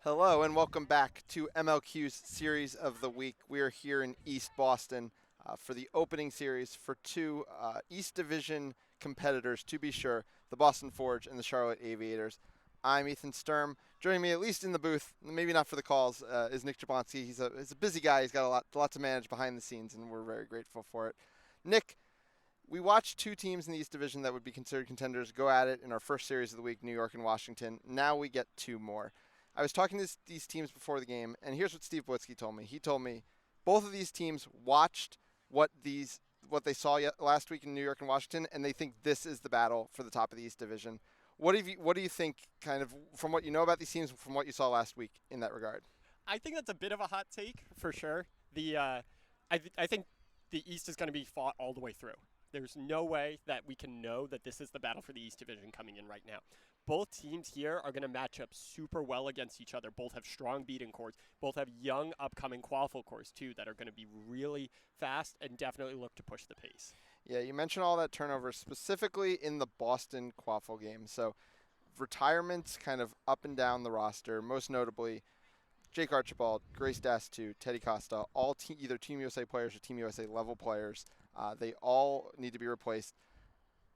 Hello and welcome back to MLQ's Series of the Week. We are here in East Boston for the opening series for two East Division competitors, to be sure, the Boston Forge and the Charlotte Aviators. I'm Ethan Sturm. Joining me, at least in the booth, maybe not for the calls, is Nick Jablonski. He's a busy guy. He's got a lot to manage behind the scenes, and we're very grateful for it. Nick, we watched two teams in the East Division that would be considered contenders go at it in our first series of the week, New York and Washington. Now we get two more. I was talking to these teams before the game, and here's what Steve Blitzky told me. He told me both of these teams watched what they saw last week in New York and Washington, and they think this is the battle for the top of the East Division. What do you think, kind of from what you know about these teams, from what you saw last week in that regard? I think that's a bit of a hot take for sure. I think the East is going to be fought all the way through. There's no way that we can know that this is the battle for the East Division coming in right now. Both teams here are going to match up super well against each other. Both have strong beating cores. Both have young upcoming quaffle cores too that are going to be really fast and definitely look to push the pace. Yeah, you mentioned all that turnover specifically in the Boston quaffle game. So retirements kind of up and down the roster, most notably Jake Archibald, Grace Dastu, Teddy Costa, all either Team USA players or Team USA level players. They all need to be replaced.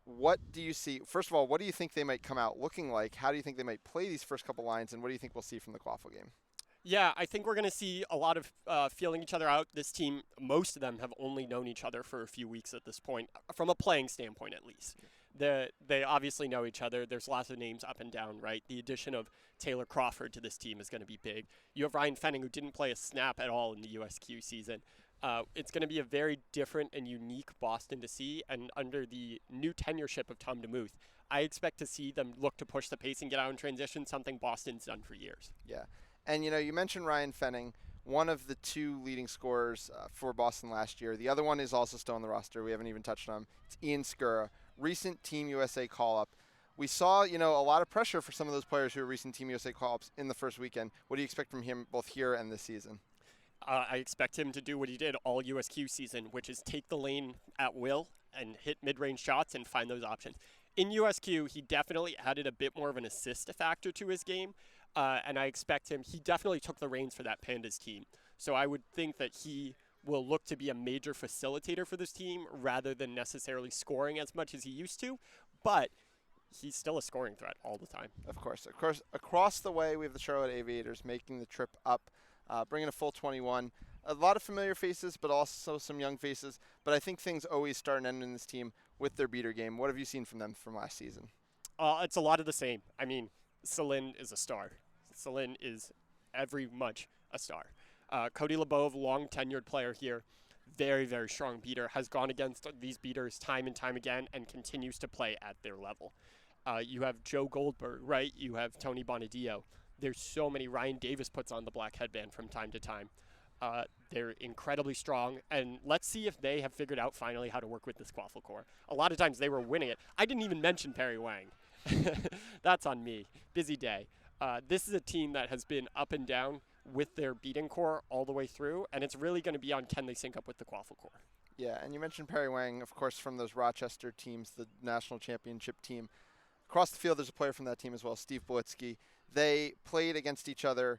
What do you see? First of all, what do you think they might come out looking like? How do you think they might play these first couple lines? And what do you think we'll see from the quaffle game? Yeah, I think we're going to see a lot of feeling each other out. This team, most of them have only known each other for a few weeks at this point, from a playing standpoint at least. They obviously know each other. There's lots of names up and down, right? The addition of Taylor Crawford to this team is going to be big. You have Ryan Fenning, who didn't play a snap at all in the USQ season. It's going to be a very different and unique Boston to see, and under the new tenureship of Tom Demouth, I expect to see them look to push the pace and get out in transition, something Boston's done for years. Yeah. And, you mentioned Ryan Fenning, one of the two leading scorers for Boston last year. The other one is also still on the roster. We haven't even touched on him. It's Ian Skura, recent Team USA call-up. We saw, a lot of pressure for some of those players who are recent Team USA call-ups in the first weekend. What do you expect from him both here and this season? I expect him to do what he did all USQ season, which is take the lane at will and hit mid-range shots and find those options. In USQ, he definitely added a bit more of an assist factor to his game, and I expect he definitely took the reins for that Pandas team. So I would think that he will look to be a major facilitator for this team rather than necessarily scoring as much as he used to, but he's still a scoring threat all the time. Of course. Across the way, we have the Charlotte Aviators making the trip up, bringing a full 21. A lot of familiar faces, but also some young faces. But I think things always start and end in this team with their beater game. What have you seen from them from last season? It's a lot of the same. I mean, Celine is a star. Celine is every much a star. Cody Lebov, long-tenured player here, very, very strong beater, has gone against these beaters time and time again and continues to play at their level. You have Joe Goldberg, right? You have Tony Bonadio. There's so many. Ryan Davis puts on the black headband from time to time. They're incredibly strong, and let's see if they have figured out finally how to work with this quaffle core. A lot of times they were winning it. I didn't even mention Perry Wang. That's on me. Busy day. This is a team that has been up and down with their beating core all the way through, and it's really going to be on can they sync up with the quaffle core. Yeah, and you mentioned Perry Wang, of course, from those Rochester teams, the national championship team. Across the field, there's a player from that team as well, Steve Blitzky. They played against each other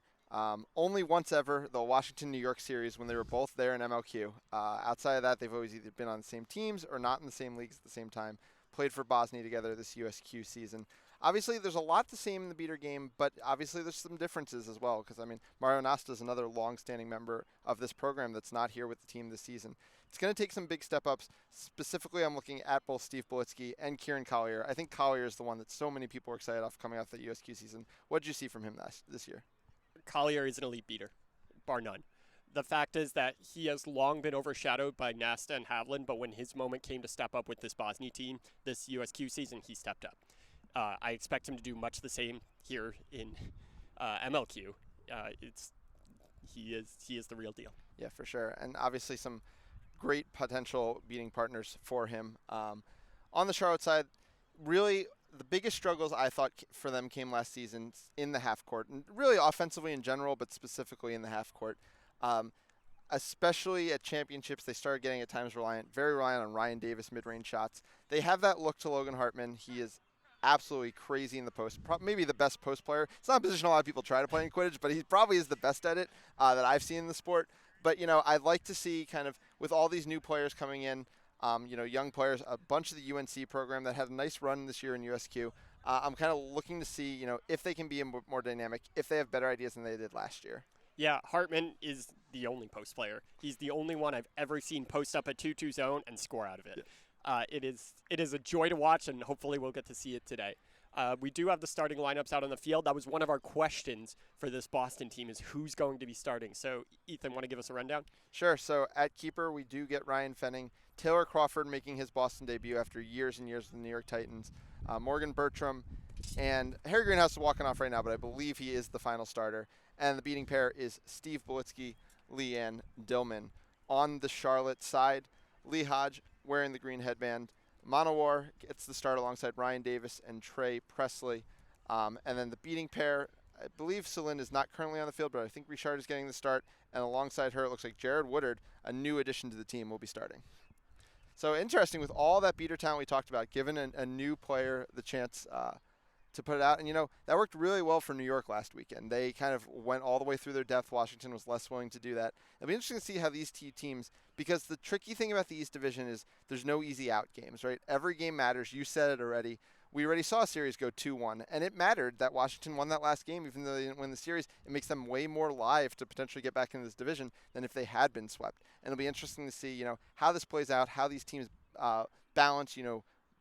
only once ever, the Washington-New York series, when they were both there in MLQ. Outside of that, they've always either been on the same teams or not in the same leagues at the same time. Played for Bosnia together this USQ season. Obviously, there's a lot the same in the beater game, but obviously there's some differences as well, because, Mario Nasta is another long-standing member of this program that's not here with the team this season. It's going to take some big step-ups. Specifically, I'm looking at both Steve Blitzky and Kieran Collier. I think Collier is the one that so many people are excited off coming off the USQ season. What did you see from him this year? Collier is an elite beater, bar none. The fact is that he has long been overshadowed by Nasta and Havlin, but when his moment came to step up with this Bosnia team, this USQ season, he stepped up. I expect him to do much the same here in MLQ. He is the real deal. Yeah, for sure. And obviously some great potential beating partners for him. On the Charlotte side, really the biggest struggles I thought for them came last season in the half court, and really offensively in general, but specifically in the half court. Especially at championships, they started getting at times very reliant on Ryan Davis mid-range shots. They have that look to Logan Hartman. He is absolutely crazy in the post. Maybe the best post player. It's not a position a lot of people try to play in Quidditch, but he probably is the best at it that I've seen in the sport. But, I'd like to see kind of with all these new players coming in, young players, a bunch of the UNC program that had a nice run this year in USQ. I'm kind of looking to see, if they can be more dynamic, if they have better ideas than they did last year. Yeah, Hartman is the only post player. He's the only one I've ever seen post up a 2-2 zone and score out of it. Yeah. It is a joy to watch, and hopefully we'll get to see it today. We do have the starting lineups out on the field. That was one of our questions for this Boston team is who's going to be starting. So, Ethan, want to give us a rundown? Sure. So, at keeper, we do get Ryan Fenning. Taylor Crawford making his Boston debut after years and years with the New York Titans. Morgan Bertram. And Harry Greenhouse is walking off right now, but I believe he is the final starter. And the beating pair is Steve Belitsky, Leanne Dillman. On the Charlotte side, Lee Hodge wearing the green headband. Monowar gets the start alongside Ryan Davis and Trey Presley. And then the beating pair, I believe Celine is not currently on the field, but I think Richard is getting the start. And alongside her, it looks like Jared Woodard, a new addition to the team, will be starting. So interesting with all that beater talent we talked about, giving a new player the chance to put it out. And, that worked really well for New York last weekend. They kind of went all the way through their depth. Washington was less willing to do that. It'll be interesting to see how these two teams, because the tricky thing about the East Division is there's no easy out games, right? Every game matters. You said it already. We already saw a series go 2-1, and it mattered that Washington won that last game, even though they didn't win the series. It makes them way more live to potentially get back into this division than if they had been swept. And it'll be interesting to see, how this plays out, how these teams balance,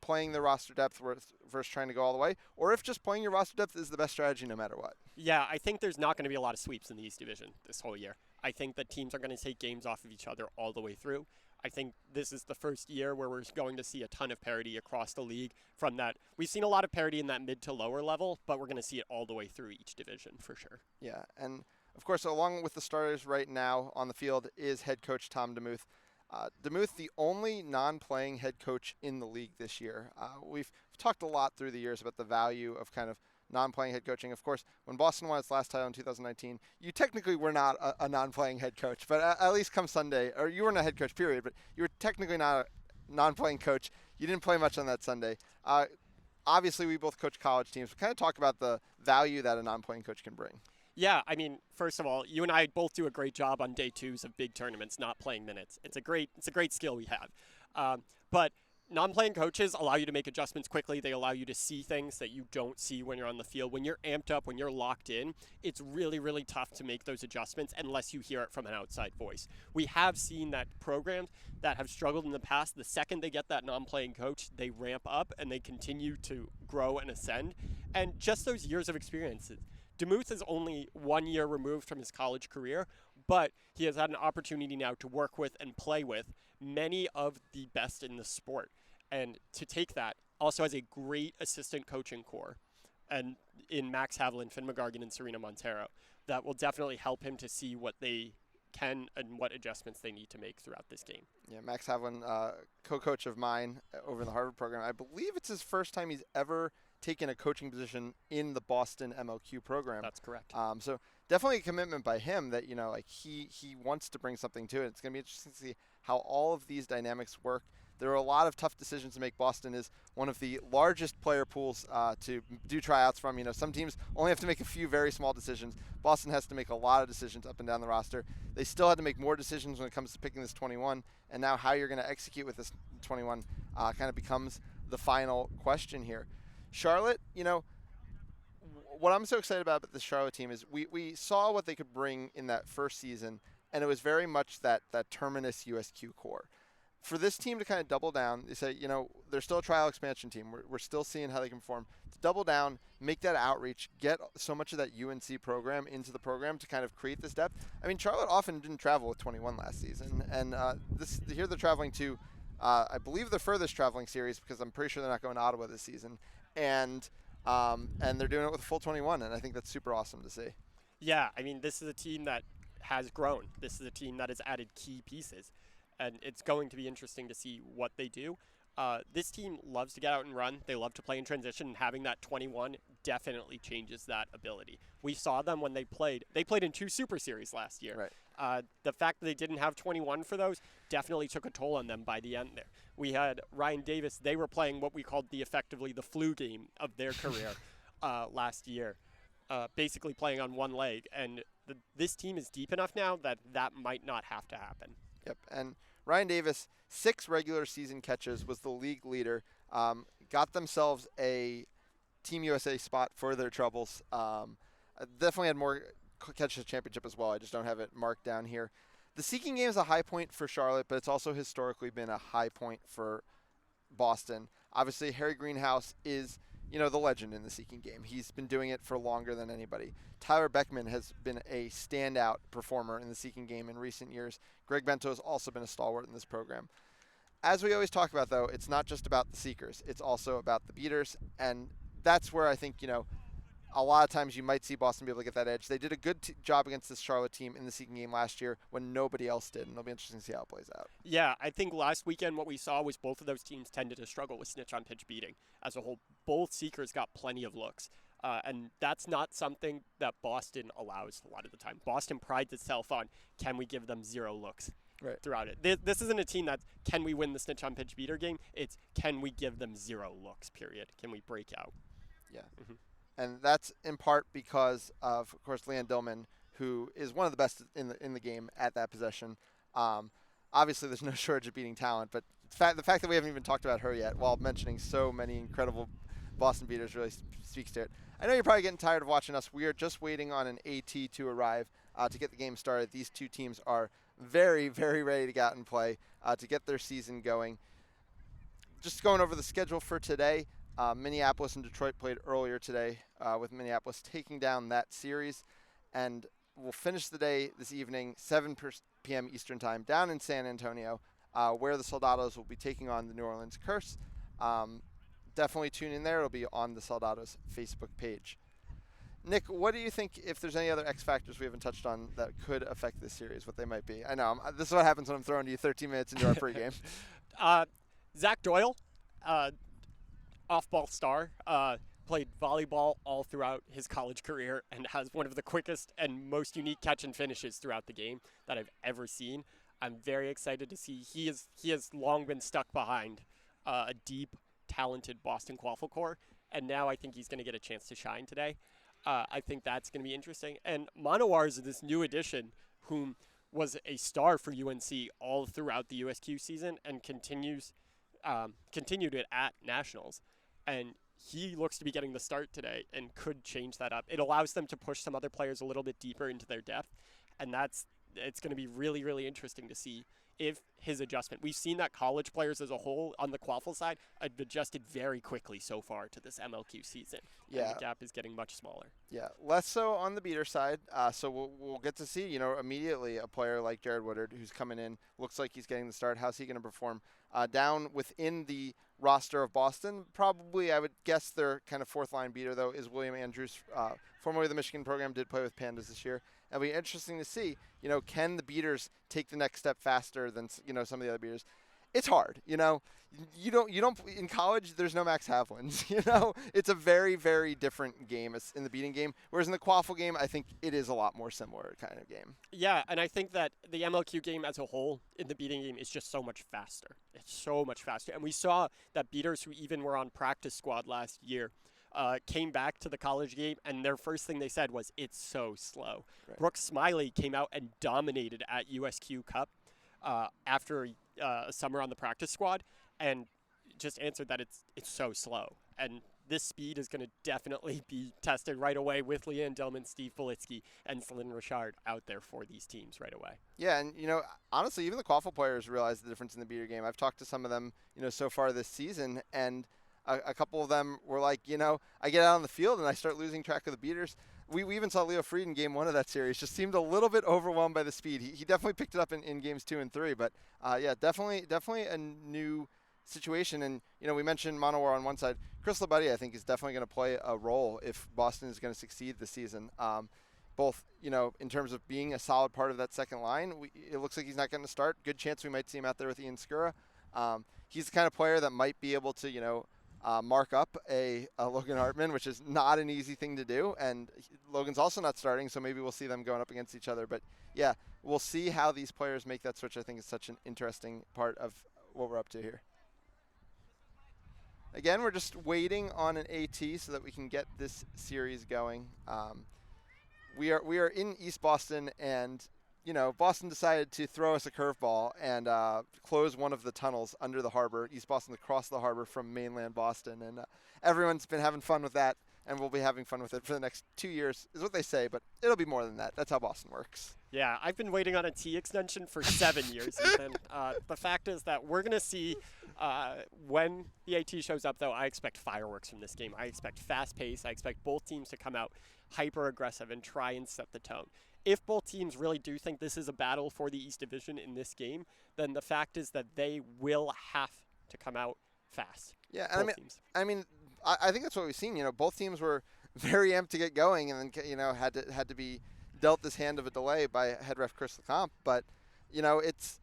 playing the roster depth versus trying to go all the way, or if just playing your roster depth is the best strategy no matter what. Yeah, I think there's not going to be a lot of sweeps in the East Division this whole year. I think that teams are going to take games off of each other all the way through. I think this is the first year where we're going to see a ton of parity across the league from that. We've seen a lot of parity in that mid to lower level, but we're going to see it all the way through each division for sure. Yeah, and of course, along with the starters right now on the field is head coach Tom Demouth. Demouth, the only non-playing head coach in the league this year. We've talked a lot through the years about the value of kind of non-playing head coaching. Of course, when Boston won its last title in 2019, you technically were not a non-playing head coach, but at least come Sunday, or you weren't a head coach, period, but you were technically not a non-playing coach. You didn't play much on that Sunday. Obviously, we both coach college teams. We kind of talk about the value that a non-playing coach can bring. Yeah, I mean, first of all, you and I both do a great job on day twos of big tournaments, not playing minutes. It's a great skill we have. But non-playing coaches allow you to make adjustments quickly. They allow you to see things that you don't see when you're on the field. When you're amped up, when you're locked in, it's really, really tough to make those adjustments unless you hear it from an outside voice. We have seen that programs that have struggled in the past, the second they get that non-playing coach, they ramp up and they continue to grow and ascend. And just those years of experience. Demouth is only 1 year removed from his college career, but he has had an opportunity now to work with and play with many of the best in the sport. And to take that, also has a great assistant coaching core and in Max Havlin, Finn McGargan, and Serena Montero that will definitely help him to see what they can and what adjustments they need to make throughout this game. Yeah, Max Havlin, co-coach of mine over in the Harvard program. I believe it's his first time he's ever taken a coaching position in the Boston MLQ program. That's correct. So definitely a commitment by him that, he wants to bring something to it. It's going to be interesting to see how all of these dynamics work. There are a lot of tough decisions to make. Boston is one of the largest player pools to do tryouts from. Some teams only have to make a few very small decisions. Boston has to make a lot of decisions up and down the roster. They still had to make more decisions when it comes to picking this 21, and now how you're going to execute with this 21 kind of becomes the final question here. Charlotte, what I'm so excited about the Charlotte team is we saw what they could bring in that first season, and it was very much that Terminus USQ core. For this team to kind of double down, they say, they're still a trial expansion team. We're still seeing how they can perform. To double down, make that outreach, get so much of that UNC program into the program to kind of create this depth. I mean, Charlotte often didn't travel with 21 last season, and here they're traveling to, I believe, the furthest traveling series because I'm pretty sure they're not going to Ottawa this season. And they're doing it with a full 21, and I think that's super awesome to see. Yeah, I mean, this is a team that has grown. This is a team that has added key pieces, and it's going to be interesting to see what they do. This team loves to get out and run. They love to play in transition, and having that 21 definitely changes that ability. We saw them when they played. They played in 2 Super Series last year. The fact that they didn't have 21 for those definitely took a toll on them by the end there. We had Ryan Davis. They were playing what we called effectively the flu game of their career last year, basically playing on one leg. And this team is deep enough now that that might not have to happen. Yep, and Ryan Davis, 6 regular season catches, was the league leader. Got themselves a Team USA spot for their troubles. Definitely had more catches championship as well. I just don't have it marked down here. The Seeking game is a high point for Charlotte, but it's also historically been a high point for Boston. Obviously, Harry Greenhouse is, the legend in the Seeking game. He's been doing it for longer than anybody. Tyler Beckman has been a standout performer in the Seeking game in recent years. Greg Bento has also been a stalwart in this program. As we always talk about, though, it's not just about the Seekers. It's also about the beaters, and that's where I think, a lot of times you might see Boston be able to get that edge. They did a good job against this Charlotte team in the Seeking game last year when nobody else did, and it'll be interesting to see how it plays out. Yeah, I think last weekend what we saw was both of those teams tended to struggle with snitch-on-pitch beating. As a whole, both Seekers got plenty of looks, and that's not something that Boston allows a lot of the time. Boston prides itself on, can we give them 0 looks? Right. Throughout it. This isn't a team that can we win the snitch-on-pitch beater game. It's can we give them 0 looks, period. Can we break out? Yeah. Mm-hmm. And that's in part because of course, Leanne Dillman, who is one of the best in the game at that possession. Obviously, there's no shortage of beating talent, but the fact that we haven't even talked about her yet while mentioning so many incredible Boston beaters really speaks to it. I know you're probably getting tired of watching us. We are just waiting on an AT to arrive to get the game started. These two teams are very, very ready to get out and play to get their season going. Just going over the schedule for today, Minneapolis and Detroit played earlier today with Minneapolis taking down that series. And we'll finish the day this evening, 7 p.m. Eastern Time, down in San Antonio, where the Soldados will be taking on the New Orleans Curse. Definitely tune in there. It'll be on the Soldados Facebook page. Nick, what do you think, if there's any other X factors we haven't touched on that could affect this series, what they might be? I know, this is what happens when I'm throwing you 13 minutes into our pregame. Zach Doyle, off-ball star, played volleyball all throughout his college career and has one of the quickest and most unique catch and finishes throughout the game that I've ever seen. I'm very excited to see. He has long been stuck behind a deep, talented Boston Quaffle core, and now I think he's going to get a chance to shine today. I think that's going to be interesting. And Manowar is this new addition, whom was a star for UNC all throughout the USQ season and continued it at Nationals. And he looks to be getting the start today and could change that up. It allows them to push some other players a little bit deeper into their depth, and it's going to be really, really interesting to see if his adjustment. We've seen that college players as a whole on the Quaffle side have adjusted very quickly so far to this MLQ season. Yeah. And the gap is getting much smaller. Yeah, less so on the beater side. So we'll get to see, immediately a player like Jared Woodard who's coming in, looks like he's getting the start. How's he going to perform? Down within the roster of Boston, probably I would guess their kind of fourth line beater, though, is William Andrews, formerly of the Michigan program, did play with Pandas this year. It'll be interesting to see, can the beaters take the next step faster than, some of the other beaters? It's hard, you don't in college, there's no Max Havlins, it's a very, very different game in the beating game. Whereas in the Quaffle game, I think it is a lot more similar kind of game. Yeah, and I think that the MLQ game as a whole in the beating game is just so much faster. It's so much faster. And we saw that beaters who even were on practice squad last year came back to the college game, and their first thing they said was, it's so slow. Right. Brooks Smiley came out and dominated at USQ Cup after a summer on the practice squad, and just answered that it's so slow. And this speed is going to definitely be tested right away with Leanne Dillman, Steve Politsky, and Celine Richard out there for these teams right away. Yeah, and, honestly, even the Quaffle players realize the difference in the beater game. I've talked to some of them, so far this season, and a couple of them were like, I get out on the field and I start losing track of the beaters. We even saw Leo Fried in game 1 of that series, just seemed a little bit overwhelmed by the speed. He definitely picked it up in games 2 and 3, but yeah, definitely a new situation. And, we mentioned Manowar on one side. Chris Labuddy, I think, is definitely going to play a role if Boston is going to succeed this season. Both, in terms of being a solid part of that second line, it looks like he's not going to start. Good chance we might see him out there with Ian Skura. He's the kind of player that might be able to, mark up a Logan Hartman, which is not an easy thing to do. And Logan's also not starting, so maybe we'll see them going up against each other. But yeah, we'll see how these players make that switch. I think is such an interesting part of what we're up to here. Again, we're just waiting on an AT so that we can get this series going. We are in East Boston, and Boston decided to throw us a curveball and close one of the tunnels under the harbor. East Boston across the harbor from mainland Boston, and everyone's been having fun with that, and we'll be having fun with it for the next 2 years, is what they say. But it'll be more than that. That's how Boston works. Yeah, I've been waiting on a T extension for 7 years, Ethan. The fact is that we're going to see when the AT shows up, though, I expect fireworks from this game. I expect fast pace. I expect both teams to come out hyper aggressive and try and set the tone. If both teams really do think this is a battle for the East Division in this game, then the fact is that they will have to come out fast. Yeah, and I think that's what we've seen. Both teams were very amped to get going, and then had to be dealt this hand of a delay by head ref Chris Lecomte. But it's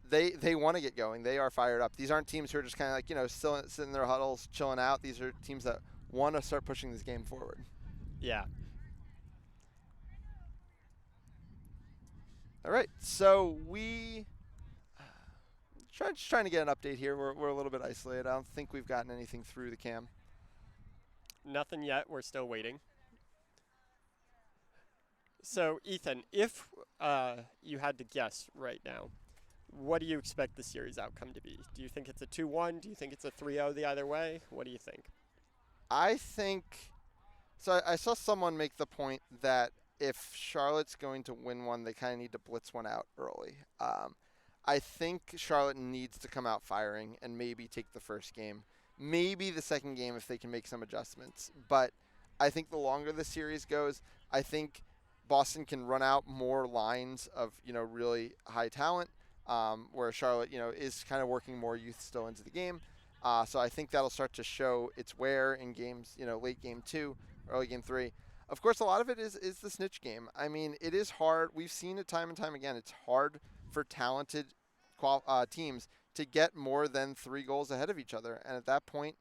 they want to get going. They are fired up. These aren't teams who are just kind of like still sitting in their huddles, chilling out. These are teams that want to start pushing this game forward. Yeah. All right, so we just trying to get an update here. We're a little bit isolated. I don't think we've gotten anything through the cam. Nothing yet. We're still waiting. So, Ethan, if you had to guess right now, what do you expect the series outcome to be? Do you think it's a 2-1? Do you think it's a 3-0 the other way? What do you think? I think so. I saw someone make the point that if Charlotte's going to win one, they kind of need to blitz one out early. I think Charlotte needs to come out firing and maybe take the first game. Maybe the second game if they can make some adjustments. But I think the longer the series goes, I think Boston can run out more lines of, really high talent, where Charlotte, is kind of working more youth still into the game. So I think that'll start to show its wear in games, late game 2, early game 3. Of course, a lot of it is the snitch game. I mean, it is hard. We've seen it time and time again. It's hard for talented teams to get more than 3 goals ahead of each other. And at that point,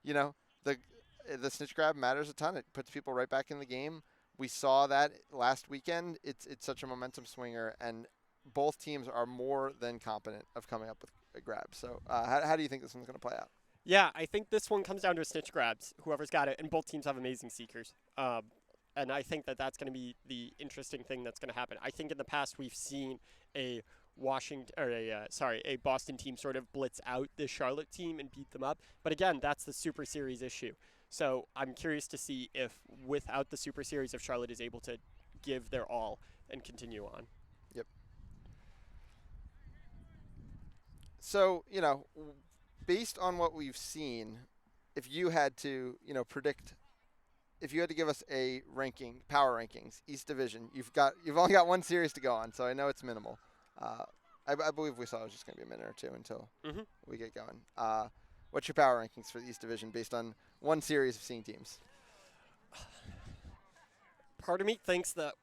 the snitch grab matters a ton. It puts people right back in the game. We saw that last weekend. It's such a momentum swinger, and both teams are more than competent of coming up with a grab. So how do you think this one's going to play out? Yeah, I think this one comes down to snitch grabs, whoever's got it, and both teams have amazing seekers. And I think that that's going to be the interesting thing that's going to happen. I think in the past we've seen a Boston team sort of blitz out the Charlotte team and beat them up. But again, that's the Super Series issue. So I'm curious to see if without the Super Series, if Charlotte is able to give their all and continue on. Yep. So, based on what we've seen, if you had to, predict, if you had to give us a ranking, power rankings, East Division, you've only got one series to go on, so I know it's minimal. I believe we saw it was just going to be a minute or two until we get going. What's your power rankings for the East Division based on one series of seeing teams? Part of me thinks that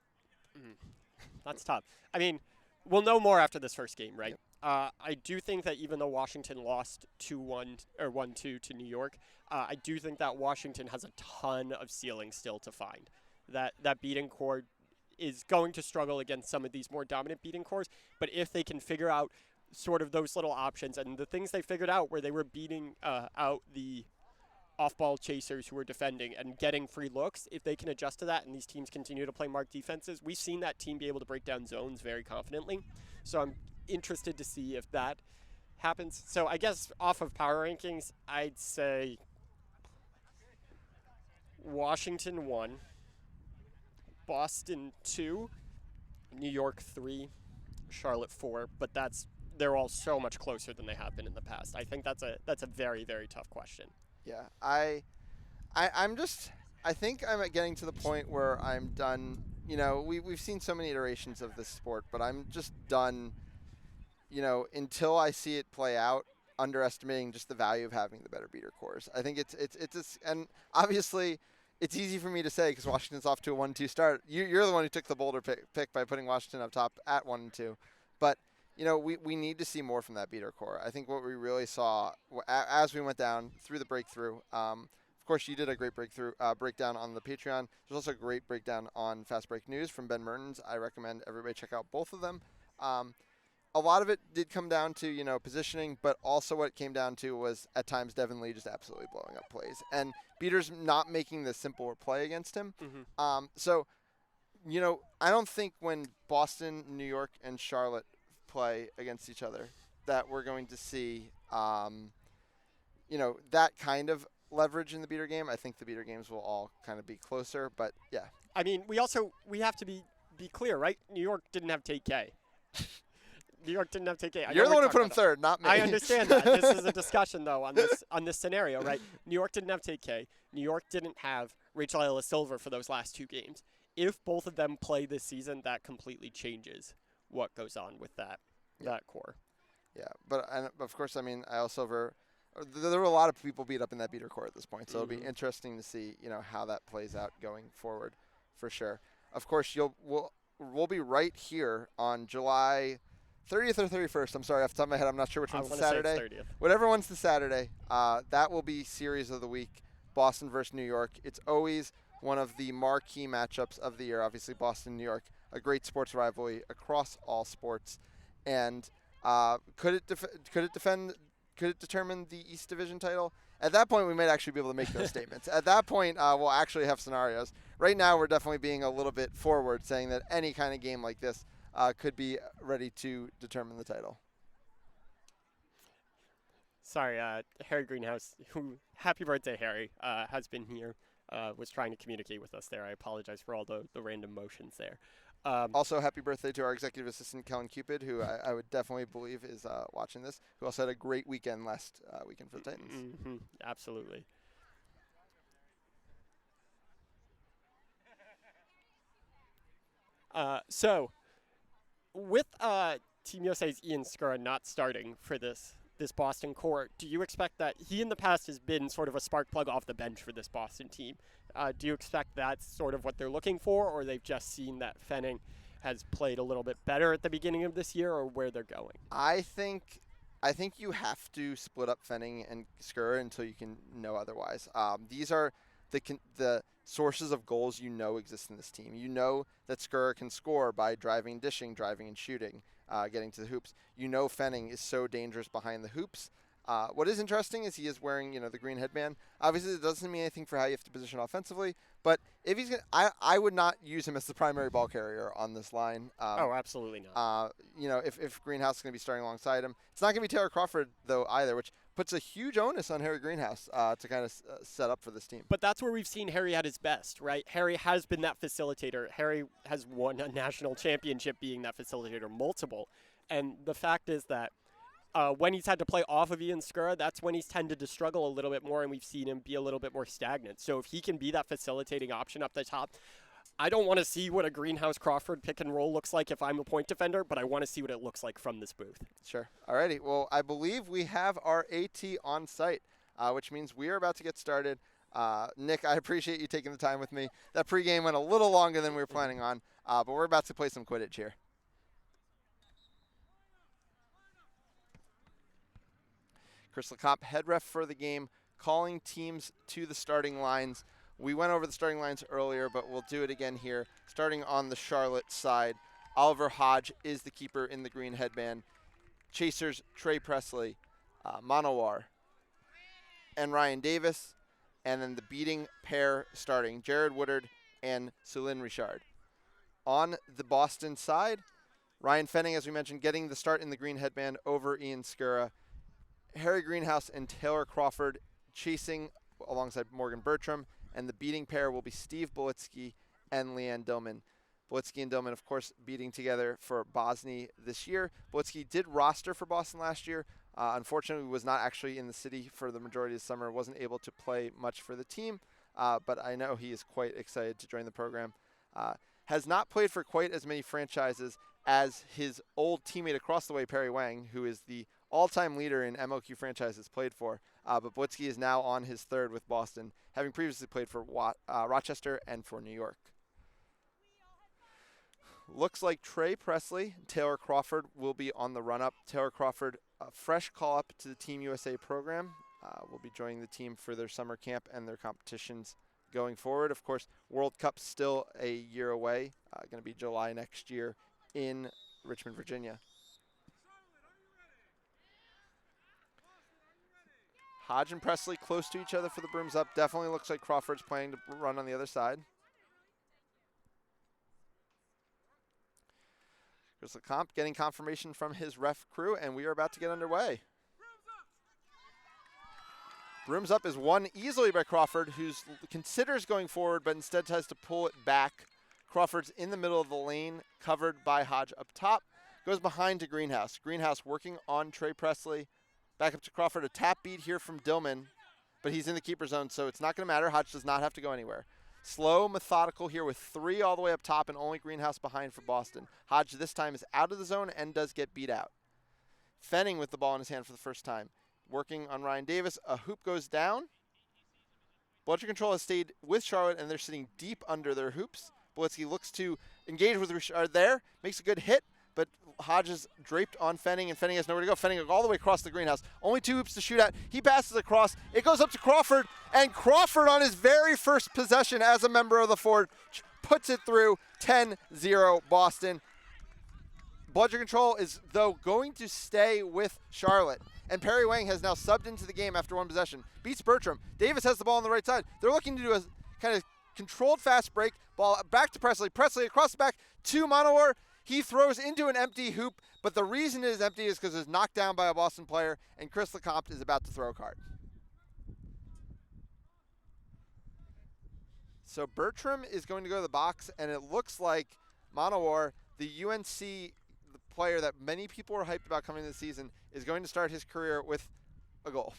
that's tough. I mean, we'll know more after this first game, right? Yep. I do think that even though Washington lost 2-1 or 1-2 to New York, I do think that Washington has a ton of ceiling still to find. That beating core is going to struggle against some of these more dominant beating cores, but if they can figure out sort of those little options and the things they figured out where they were beating out the off-ball chasers who were defending and getting free looks, if they can adjust to that and these teams continue to play marked defenses, we've seen that team be able to break down zones very confidently. So I'm interested to see if that happens. So I guess off of power rankings, I'd say Washington 1, Boston 2, New York 3, Charlotte 4, but they're all so much closer than they have been in the past. I think that's a very, very tough question. Yeah, I think I'm getting to the point where I'm done. We've seen so many iterations of this sport, but I'm just done. Until I see it play out, underestimating just the value of having the better beater cores. I think and obviously it's easy for me to say because Washington's off to a 1-2 start. You're the one who took the bolder pick by putting Washington up top at 1-2, but we need to see more from that beater core. I think what we really saw as we went down through the breakthrough. Of course, you did a great breakdown on the Patreon. There's also a great breakdown on Fast Break News from Ben Mertens. I recommend everybody check out both of them. A lot of it did come down to, positioning, but also what it came down to was at times Devin Lee just absolutely blowing up plays. And beaters not making the simple play against him. So, I don't think when Boston, New York, and Charlotte play against each other that we're going to see, that kind of leverage in the beater game. I think the beater games will all kind of be closer, but yeah. I mean, we have to be clear, right? New York didn't have Take K. New York didn't have Take K. You're the one who put him third, not me. I understand that. This is a discussion, though, on this scenario, right? New York didn't have Take K. New York didn't have Rachel Ayala-Silver for those last 2 games. If both of them play this season, that completely changes what goes on with that core. Yeah, but of course, I also there were a lot of people beat up in that beater core at this point, so it'll be interesting to see how that plays out going forward, for sure. Of course, we'll be right here on July 30th or 31st. I'm sorry, off the top of my head, I'm not sure which one's the Saturday. Whatever one's the Saturday, that will be series of the week, Boston versus New York. It's always one of the marquee matchups of the year. Obviously, Boston, New York, a great sports rivalry across all sports. And could it determine the East Division title? At that point, we might actually be able to make those statements. At that point, we'll actually have scenarios. Right now, we're definitely being a little bit forward, saying that any kind of game like this could be ready to determine the title. Sorry, Harry Greenhouse, who, happy birthday, Harry, has been here, was trying to communicate with us there. I apologize for all the random motions there. Also, happy birthday to our executive assistant, Kellen Cupid, who I would definitely believe is watching this, who also had a great weekend last weekend for the Titans. Absolutely. So, with Team USA's Ian Skura not starting for this Boston core, do you expect that he in the past has been sort of a spark plug off the bench for this Boston team? Do you expect that's sort of what they're looking for, or they've just seen that Fenning has played a little bit better at the beginning of this year, or where they're going? I think you have to split up Fenning and Skura until you can know otherwise. These are the sources of goals exist in this team. You know that Skura can score by driving and dishing, driving and shooting, getting to the hoops. Fenning is so dangerous behind the hoops. What is interesting is he is wearing, the green headband. Obviously, it doesn't mean anything for how you have to position offensively, but if he's I would not use him as the primary ball carrier on this line. Oh, absolutely not. If Greenhouse is going to be starting alongside him, it's not going to be Taylor Crawford though either, which puts a huge onus on Harry Greenhouse to kind of set up for this team. But that's where we've seen Harry at his best, right? Harry has been that facilitator. Harry has won a national championship being that facilitator, multiple. And the fact is that when he's had to play off of Ian Skura, that's when he's tended to struggle a little bit more, and we've seen him be a little bit more stagnant. So if he can be that facilitating option up the top, I don't want to see what a Greenhouse Crawford pick and roll looks like if I'm a point defender, but I want to see what it looks like from this booth. Sure. Alrighty. Well, I believe we have our AT on site, which means we are about to get started. Nick, I appreciate you taking the time with me. That pregame went a little longer than we were planning on, but we're about to play some Quidditch here. Chris LeComp, head ref for the game, calling teams to the starting lines. We went over the starting lines earlier, but we'll do it again here. Starting on the Charlotte side, Oliver Hodge is the keeper in the green headband. Chasers, Trey Presley, Manowar, and Ryan Davis. And then the beating pair starting, Jared Woodard and Sulin Richard. On the Boston side, Ryan Fenning, as we mentioned, getting the start in the green headband over Ian Skura. Harry Greenhouse and Taylor Crawford chasing alongside Morgan Bertram. And the beating pair will be Steve Bolitsky and Leanne Dillman. Bolitsky and Dillman, of course, beating together for Bosnia this year. Bolitsky did roster for Boston last year. Unfortunately, was not actually in the city for the majority of the summer. Wasn't able to play much for the team. But I know he is quite excited to join the program. Has not played for quite as many franchises as his old teammate across the way, Perry Wang, who is the all-time leader in MLQ franchises played for. But Bolitsky is now on his third with Boston, having previously played for Rochester and for New York. Looks like Trey Presley and Taylor Crawford will be on the run-up. Taylor Crawford, a fresh call-up to the Team USA program, will be joining the team for their summer camp and their competitions going forward. Of course, World Cup still a year away, going to be July next year in Richmond, Virginia. Hodge and Presley close to each other for the brooms up. Definitely looks like Crawford's planning to run on the other side. Here's LeCompte getting confirmation from his ref crew, and we are about to get underway. Brooms up is won easily by Crawford, who considers going forward, but instead tries to pull it back. Crawford's in the middle of the lane, covered by Hodge up top. Goes behind to Greenhouse. Greenhouse working on Trey Presley. Back up to Crawford, a tap beat here from Dillman, but he's in the keeper zone, so it's not going to matter. Hodge does not have to go anywhere. Slow, methodical here with 3 all the way up top and only Greenhouse behind for Boston. Hodge this time is out of the zone and does get beat out. Fenning with the ball in his hand for the first time. Working on Ryan Davis. A hoop goes down. Bloodshed Control has stayed with Charlotte, and they're sitting deep under their hoops. Blitzky looks to engage with Richard there. Makes a good hit, but Hodge is draped on Fenning, and Fenning has nowhere to go. Fenning all the way across the greenhouse. Only 2 hoops to shoot at. He passes across. It goes up to Crawford, and Crawford on his very first possession as a member of the Ford puts it through. 10-0 Boston. Bloodshed Control is, though, going to stay with Charlotte. And Perry Wang has now subbed into the game after 1 possession. Beats Bertram. Davis has the ball on the right side. They're looking to do a kind of controlled fast break. Ball back to Presley. Presley across the back to Monowar. He throws into an empty hoop, but the reason it is empty is because it was knocked down by a Boston player, and Chris LeCompte is about to throw a card. So Bertram is going to go to the box, and it looks like Monowar, the UNC player that many people were hyped about coming this season, is going to start his career with a goal.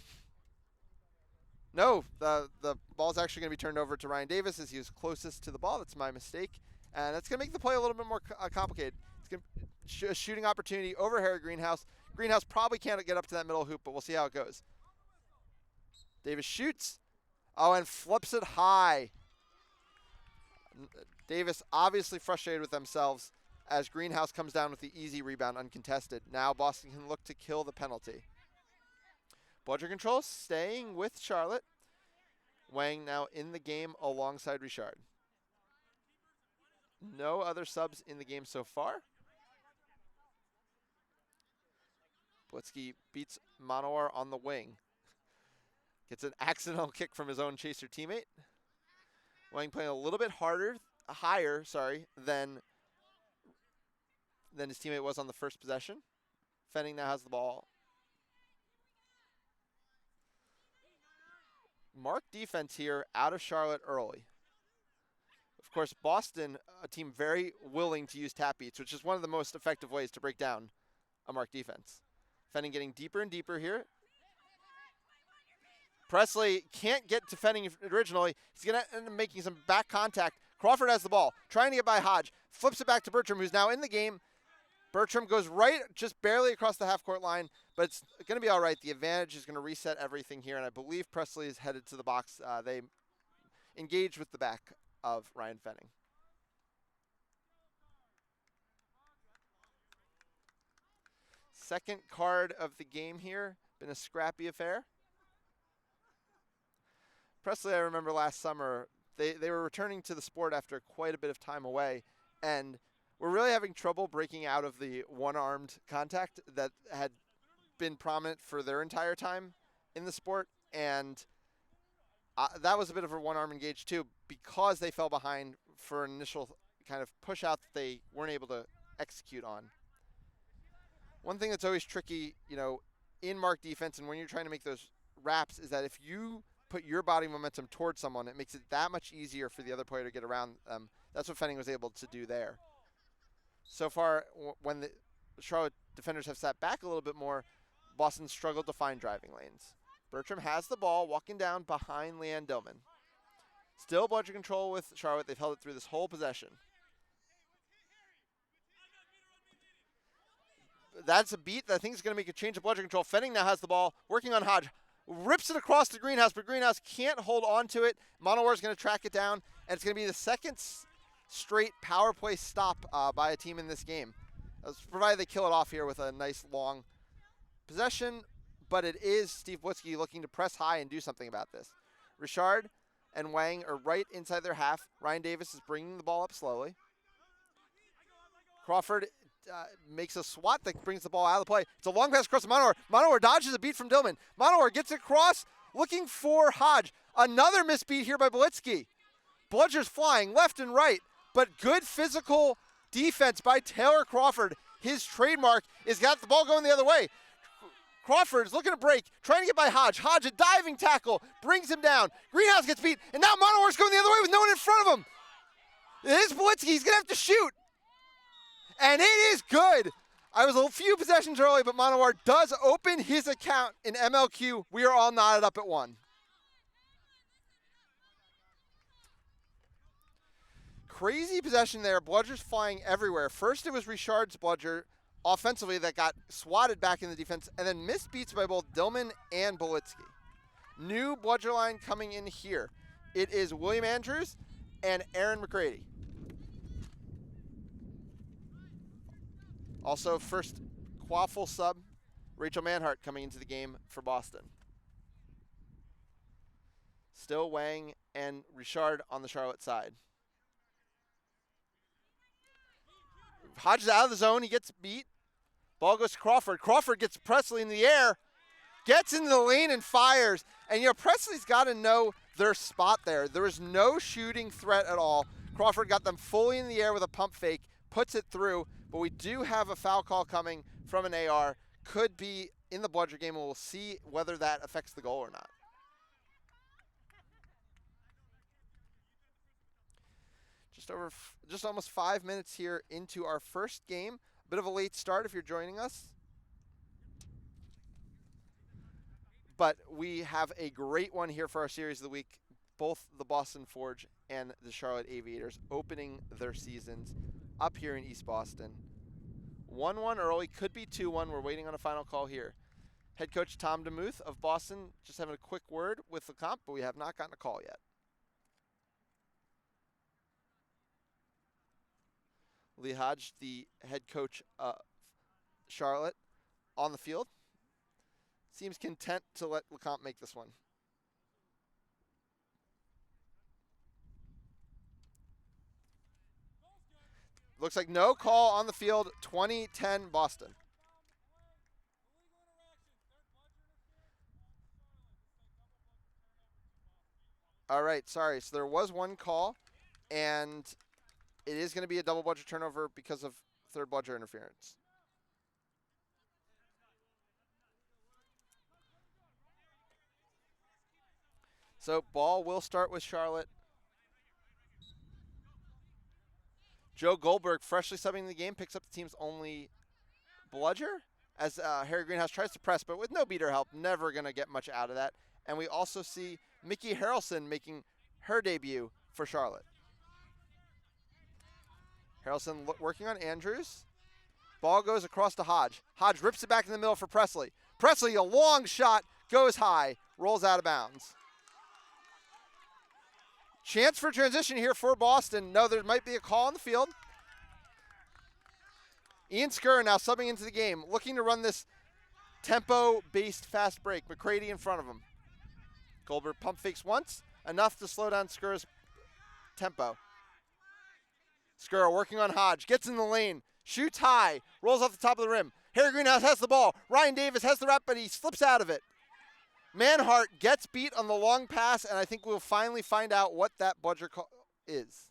No, the ball's actually going to be turned over to Ryan Davis as he was closest to the ball. That's my mistake. And that's going to make the play a little bit more complicated. It's going to a shooting opportunity over Harry Greenhouse. Greenhouse probably can't get up to that middle hoop, but we'll see how it goes. Davis shoots. Oh, and flips it high. Davis obviously frustrated with themselves as Greenhouse comes down with the easy rebound uncontested. Now Boston can look to kill the penalty. Bloodshed Control staying with Charlotte. Wang now in the game alongside Richard. No other subs in the game so far. Blitzky beats Monowar on the wing. Gets an accidental kick from his own chaser teammate. Wang playing a little bit higher, than his teammate was on the first possession. Fenning now has the ball. Mark defense here out of Charlotte early. Of course, Boston, a team very willing to use tap beats, which is one of the most effective ways to break down a mark defense. Fenning getting deeper and deeper here. Presley can't get to Fenning originally. He's going to end up making some back contact. Crawford has the ball, trying to get by Hodge. Flips it back to Bertram, who's now in the game. Bertram goes right, just barely across the half-court line, but it's going to be all right. The advantage is going to reset everything here, and I believe Presley is headed to the box. They engage with the back of Ryan Fenning. Second card of the game here. Been a scrappy affair. Presley, I remember last summer, they were returning to the sport after quite a bit of time away, and we're really having trouble breaking out of the one-armed contact that had been prominent for their entire time in the sport, and that was a bit of a one-arm engage too, because they fell behind for an initial kind of push out that they weren't able to execute on. One thing that's always tricky, in mark defense and when you're trying to make those wraps is that if you put your body momentum towards someone, it makes it that much easier for the other player to get around them. That's what Fenning was able to do there. So far, when the Charlotte defenders have sat back a little bit more, Boston struggled to find driving lanes. Bertram has the ball, walking down behind Leanne Dillman. Still Bloodshed Control with Charlotte. They've held it through this whole possession. That's a beat that I think is going to make a change of Bloodshed Control. Fenning now has the ball, working on Hodge. Rips it across the greenhouse, but Greenhouse can't hold on to it. Monowar is going to track it down, and it's going to be the second straight power play stop by a team in this game. Provided they kill it off here with a nice long possession, but it is Steve Blitzky looking to press high and do something about this. Richard and Wang are right inside their half. Ryan Davis is bringing the ball up slowly. Crawford makes a swat that brings the ball out of the play. It's a long pass across to Monowar. Monowar dodges a beat from Dillman. Monowar gets it across, looking for Hodge. Another misbeat here by Blitzky. Bludger's flying left and right, but good physical defense by Taylor Crawford. His trademark is got the ball going the other way. Crawford is looking to break, trying to get by Hodge. Hodge, a diving tackle, brings him down. Greenhouse gets beat, and now Monowar's going the other way with no one in front of him. It is Blitzky. He's going to have to shoot. And it is good. I was a few possessions early, but Monowar does open his account in MLQ. We are all knotted up at 1. Crazy possession there. Bludger's flying everywhere. First it was Richard's Bludger offensively that got swatted back in the defense, and then missed beats by both Dillman and Bolitsky. New Bludger line coming in here. It is William Andrews and Aaron McCready. Also, first Quaffle sub, Rachel Manhart coming into the game for Boston. Still Wang and Richard on the Charlotte side. Hodge is out of the zone. He gets beat. Ball goes to Crawford. Crawford gets Presley in the air, gets into the lane and fires. And, Presley's got to know their spot there. There is no shooting threat at all. Crawford got them fully in the air with a pump fake, puts it through. But we do have a foul call coming from an AR. Could be in the Bludger game, and we'll see whether that affects the goal or not. Just almost 5 minutes here into our first game. A bit of a late start if you're joining us. But we have a great one here for our series of the week. Both the Boston Forge and the Charlotte Aviators opening their seasons up here in East Boston. 1-1 early, could be 2-1. We're waiting on a final call here. Head coach Tom Demouth of Boston just having a quick word with the comp, but we have not gotten a call yet. Lee Hodge, the head coach of Charlotte, on the field. Seems content to let LeCompte make this one. Looks like no call on the field. 20-10 Boston. All right, sorry. So there was one call, and it is going to be a double Bludger turnover because of third Bludger interference. So ball will start with Charlotte. Joe Goldberg, freshly subbing in the game, picks up the team's only Bludger as Harry Greenhouse tries to press, but with no beater help, never going to get much out of that. And we also see Mickey Harrelson making her debut for Charlotte. Harrelson working on Andrews. Ball goes across to Hodge. Hodge rips it back in the middle for Presley. Presley, a long shot, goes high, rolls out of bounds. Chance for transition here for Boston. No, there might be a call on the field. Ian Skur now subbing into the game, looking to run this tempo-based fast break. McCready in front of him. Goldberg pump fakes once, enough to slow down Skur's tempo. Skur working on Hodge, gets in the lane, shoots high, rolls off the top of the rim. Harry Greenhouse has the ball. Ryan Davis has the rep, but he slips out of it. Manhart gets beat on the long pass, and I think we'll finally find out what that Bludger call is.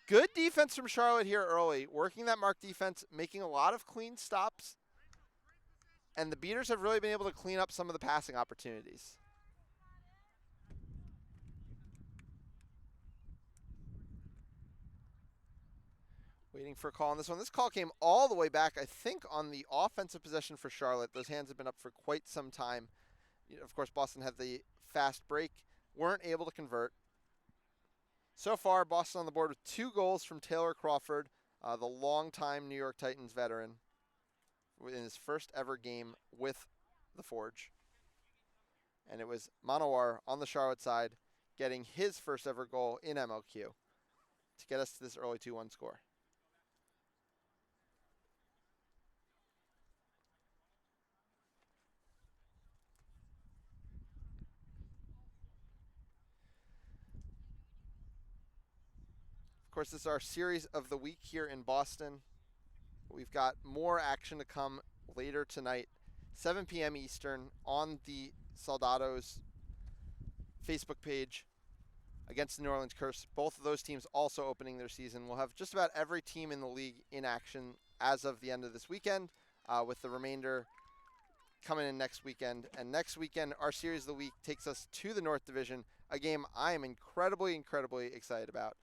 Good defense from Charlotte here early, working that mark defense, making a lot of clean stops, and the beaters have really been able to clean up some of the passing opportunities. Waiting for a call on this one. This call came all the way back, I think, on the offensive possession for Charlotte. Those hands have been up for quite some time. Of course, Boston had the fast break, weren't able to convert. So far, Boston on the board with 2 goals from Taylor Crawford, the longtime New York Titans veteran, in his first ever game with the Forge. And it was Monowar on the Charlotte side getting his first ever goal in MLQ. get us to this early 2-1 score. Of course, this is our series of the week here in Boston. We've got more action to come later tonight, 7 p.m. Eastern on the Soldados Facebook page against the New Orleans Curse. Both of those teams also opening their season. We'll have just about every team in the league in action as of the end of this weekend, with the remainder coming in next weekend. And next weekend, our series of the week takes us to the North Division, a game I am incredibly excited about.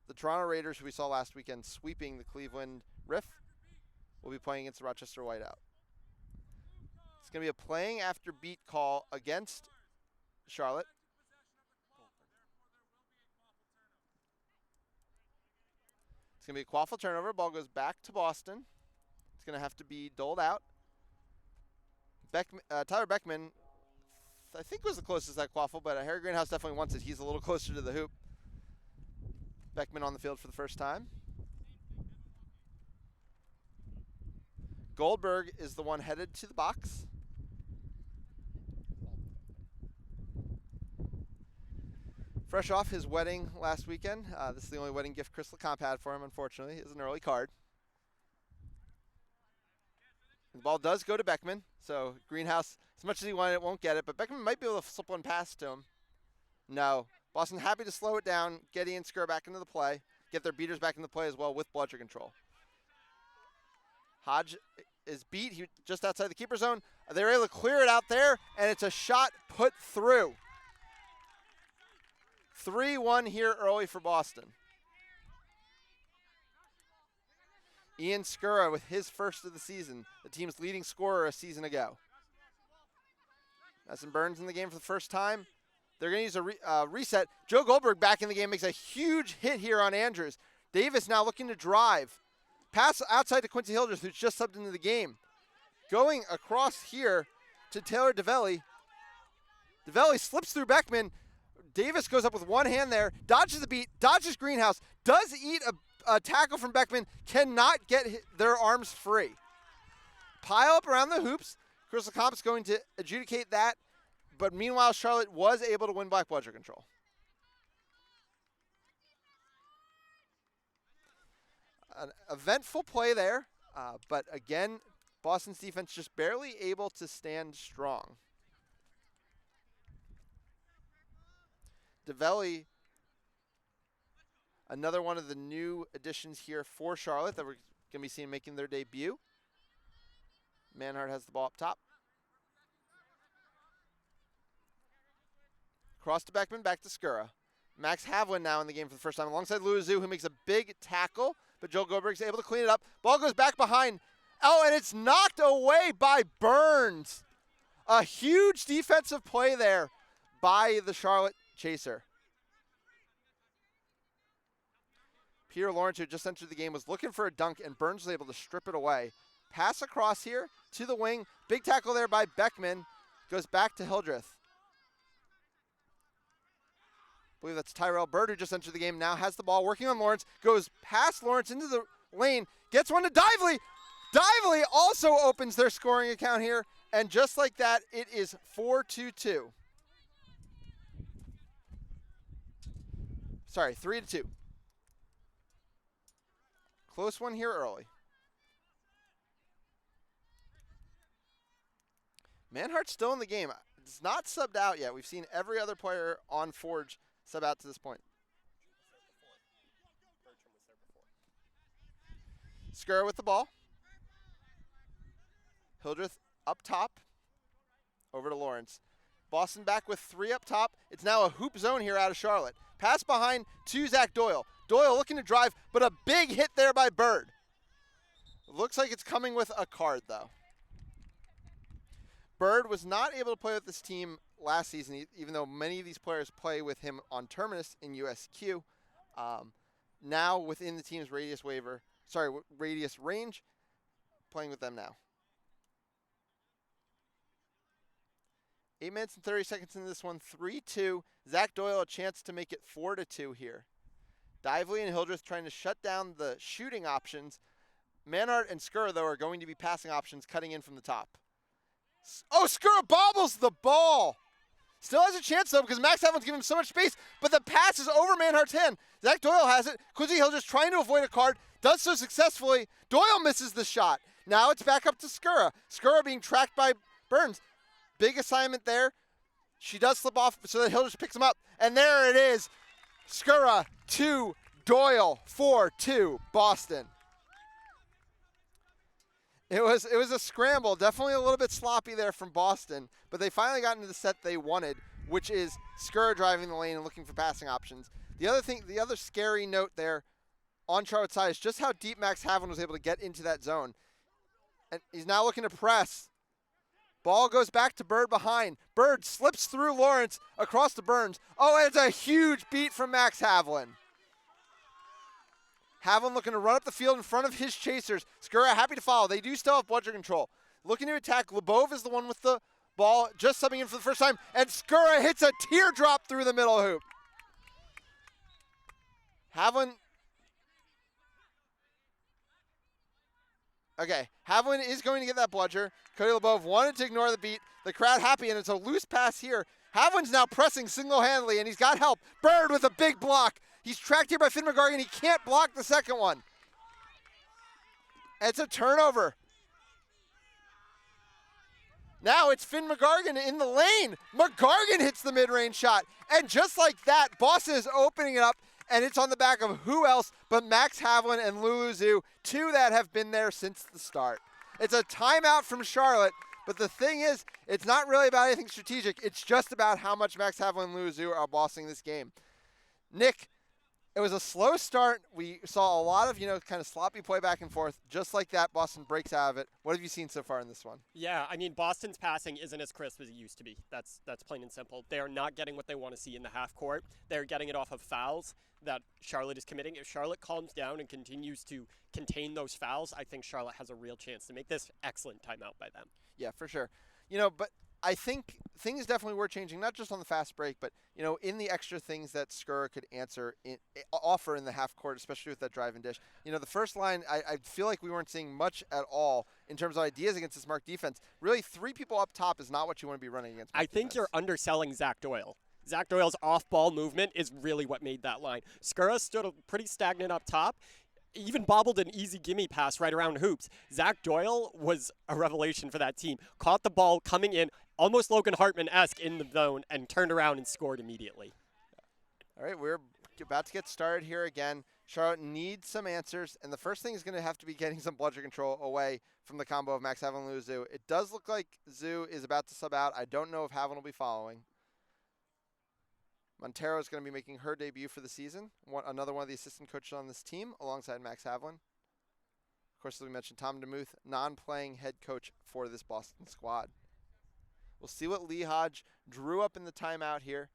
The Toronto Raiders, who we saw last weekend sweeping the Cleveland Riff, will be playing against the Rochester Whiteout. It's going to be a playing after beat call against Charlotte. It's going to be a quaffle turnover. Ball goes back to Boston. It's going to have to be doled out. Tyler Beckman, I think, was the closest to that quaffle, but Harry Greenhouse definitely wants it. He's a little closer to the hoop. Beckman on the field for the first time. Goldberg is the one headed to the box. Fresh off his wedding last weekend. This is the only wedding gift Chris LeComp had for him, unfortunately, is an early card. The ball does go to Beckman, so Greenhouse, as much as he wanted it, won't get it, but Beckman might be able to slip one past to him. No. Boston happy to slow it down, get Ian Skur back into the play, get their beaters back into the play as well with bludger control. Hodge is beat. He just outside the keeper zone. They were able to clear it out there, and it's a shot put through. 3-1 here early for Boston. Ian Skura with his first of the season, the team's leading scorer a season ago. Madison Burns in the game for the first time. They're going to use a reset. Joe Goldberg back in the game makes a huge hit here on Andrews. Davis now looking to drive. Pass outside to Quincy Hildreth, who's just subbed into the game. Going across here to Taylor DeVelli. DeVelli slips through Beckman. Davis goes up with one hand there, dodges the beat, dodges Greenhouse, does eat a tackle from Beckman, cannot get their arms free. Pile up around the hoops. Chris LeComp is going to adjudicate that, but meanwhile, Charlotte was able to win by bludger control. An eventful play there, but again, Boston's defense just barely able to stand strong. DeVelli, another one of the new additions here for Charlotte that we're going to be seeing making their debut. Manhart has the ball up top. Cross to Beckman, back to Skura. Max Havlin now in the game for the first time alongside Louisu, who makes a big tackle, but Joel Goldberg's able to clean it up. Ball goes back behind. Oh, and it's knocked away by Burns. A huge defensive play there by the Charlotte Chaser. Peter Lawrence, who just entered the game, was looking for a dunk, and Burns was able to strip it away. Pass across here to the wing. Big tackle there by Beckman. Goes back to Hildreth. I believe that's Tyrell Bird, who just entered the game, now has the ball, working on Lawrence. Goes past Lawrence into the lane. Gets one to Dively. Dively also opens their scoring account here. And just like that, it is 4-2-2. Sorry, 3-2. Close one here early. Manhart's still in the game. It's not subbed out yet. We've seen every other player on Forge sub out to this point. Skura with the ball. Hildreth up top. Over to Lawrence. Boston back with 3 up top. It's now a hoop zone here out of Charlotte. Pass behind to Zach Doyle. Doyle looking to drive, but a big hit there by Bird. Looks like it's coming with a card, though. Bird was not able to play with this team last season, even though many of these players play with him on Terminus in USQ. Now within the team's radius range, playing with them now. 8 minutes and 30 seconds into this one, 3-2. Zach Doyle a chance to make it 4-2 here. Dively and Hildreth trying to shut down the shooting options. Manhart and Skura, though, are going to be passing options coming in from the top. Oh, Skura bobbles the ball. Still has a chance, though, because Max Havlin's giving him so much space, but the pass is over Manhart's hand. Zach Doyle has it. Quincy Hildreth trying to avoid a card, does so successfully. Doyle misses the shot. Now it's back up to Skura. Skura being tracked by Burns. Big assignment there. She does slip off so that Hildreth picks him up. And there it is. Skura 2, Doyle 4-2, Boston. It was a scramble, definitely a little bit sloppy there from Boston, but they finally got into the set they wanted, which is Skura driving the lane and looking for passing options. The other scary note there on Charlotte's side is just how deep Max Havlin was able to get into that zone. And he's now looking to press. Ball goes back to Bird behind. Bird slips through Lawrence across to Burns. Oh, it's a huge beat from Max Havlin. Havlin looking to run up the field in front of his chasers. Skura happy to follow. They do still have bludger control. Looking to attack. Lebov is the one with the ball, just subbing in for the first time. And Skura hits a teardrop through the middle hoop. Havlin. Okay, Havlin is going to get that bludger. Cody Lebov wanted to ignore the beat. The crowd happy, and it's a loose pass here. Havlin's now pressing single-handedly, and he's got help. Bird with a big block. He's tracked here by Finn McGargan. He can't block the second one. It's a turnover. Now it's Finn McGargan in the lane. McGargan hits the mid-range shot. And just like that, Boston is opening it up, and it's on the back of who else but Max Havlin and Lulu Zhu, two that have been there since the start. It's a timeout from Charlotte, but the thing is, it's not really about anything strategic. It's just about how much Max Havlin and Lulu Zhu are bossing this game. Nick, it was a slow start. We saw a lot of, kind of sloppy play back and forth. Just like that, Boston breaks out of it. What have you seen so far in this one? Yeah, I mean, Boston's passing isn't as crisp as it used to be. That's plain and simple. They are not getting what they want to see in the half court. They're getting it off of fouls that Charlotte is committing. If Charlotte calms down and continues to contain those fouls, I think Charlotte has a real chance to make this excellent timeout by them. Yeah, for sure. But I think things definitely were changing, not just on the fast break, but, in the extra things that Skura could offer in the half court, especially with that drive and dish. The first line, I feel like we weren't seeing much at all in terms of ideas against this Mark defense. Really, 3 people up top is not what you want to be running against Mark I think defense. you're underselling Zach Doyle. Zach Doyle's off-ball movement is really what made that line. Skura stood pretty stagnant up top. Even bobbled an easy gimme pass right around hoops. Zach Doyle was a revelation for that team. Caught the ball coming in, almost Logan Hartman-esque in the zone, and turned around and scored immediately. All right, we're about to get started here again. Charlotte needs some answers, and the first thing is going to have to be getting some bludger control away from the combo of Max Havlin and Lulu Zhu. It does look like Zhu is about to sub out. I don't know if Havlin will be following. Montero is going to be making her debut for the season. Another one of the assistant coaches on this team, alongside Max Havlin. Of course, as we mentioned, Tom Demouth, non-playing head coach for this Boston squad. We'll see what Lee Hodge drew up in the timeout here.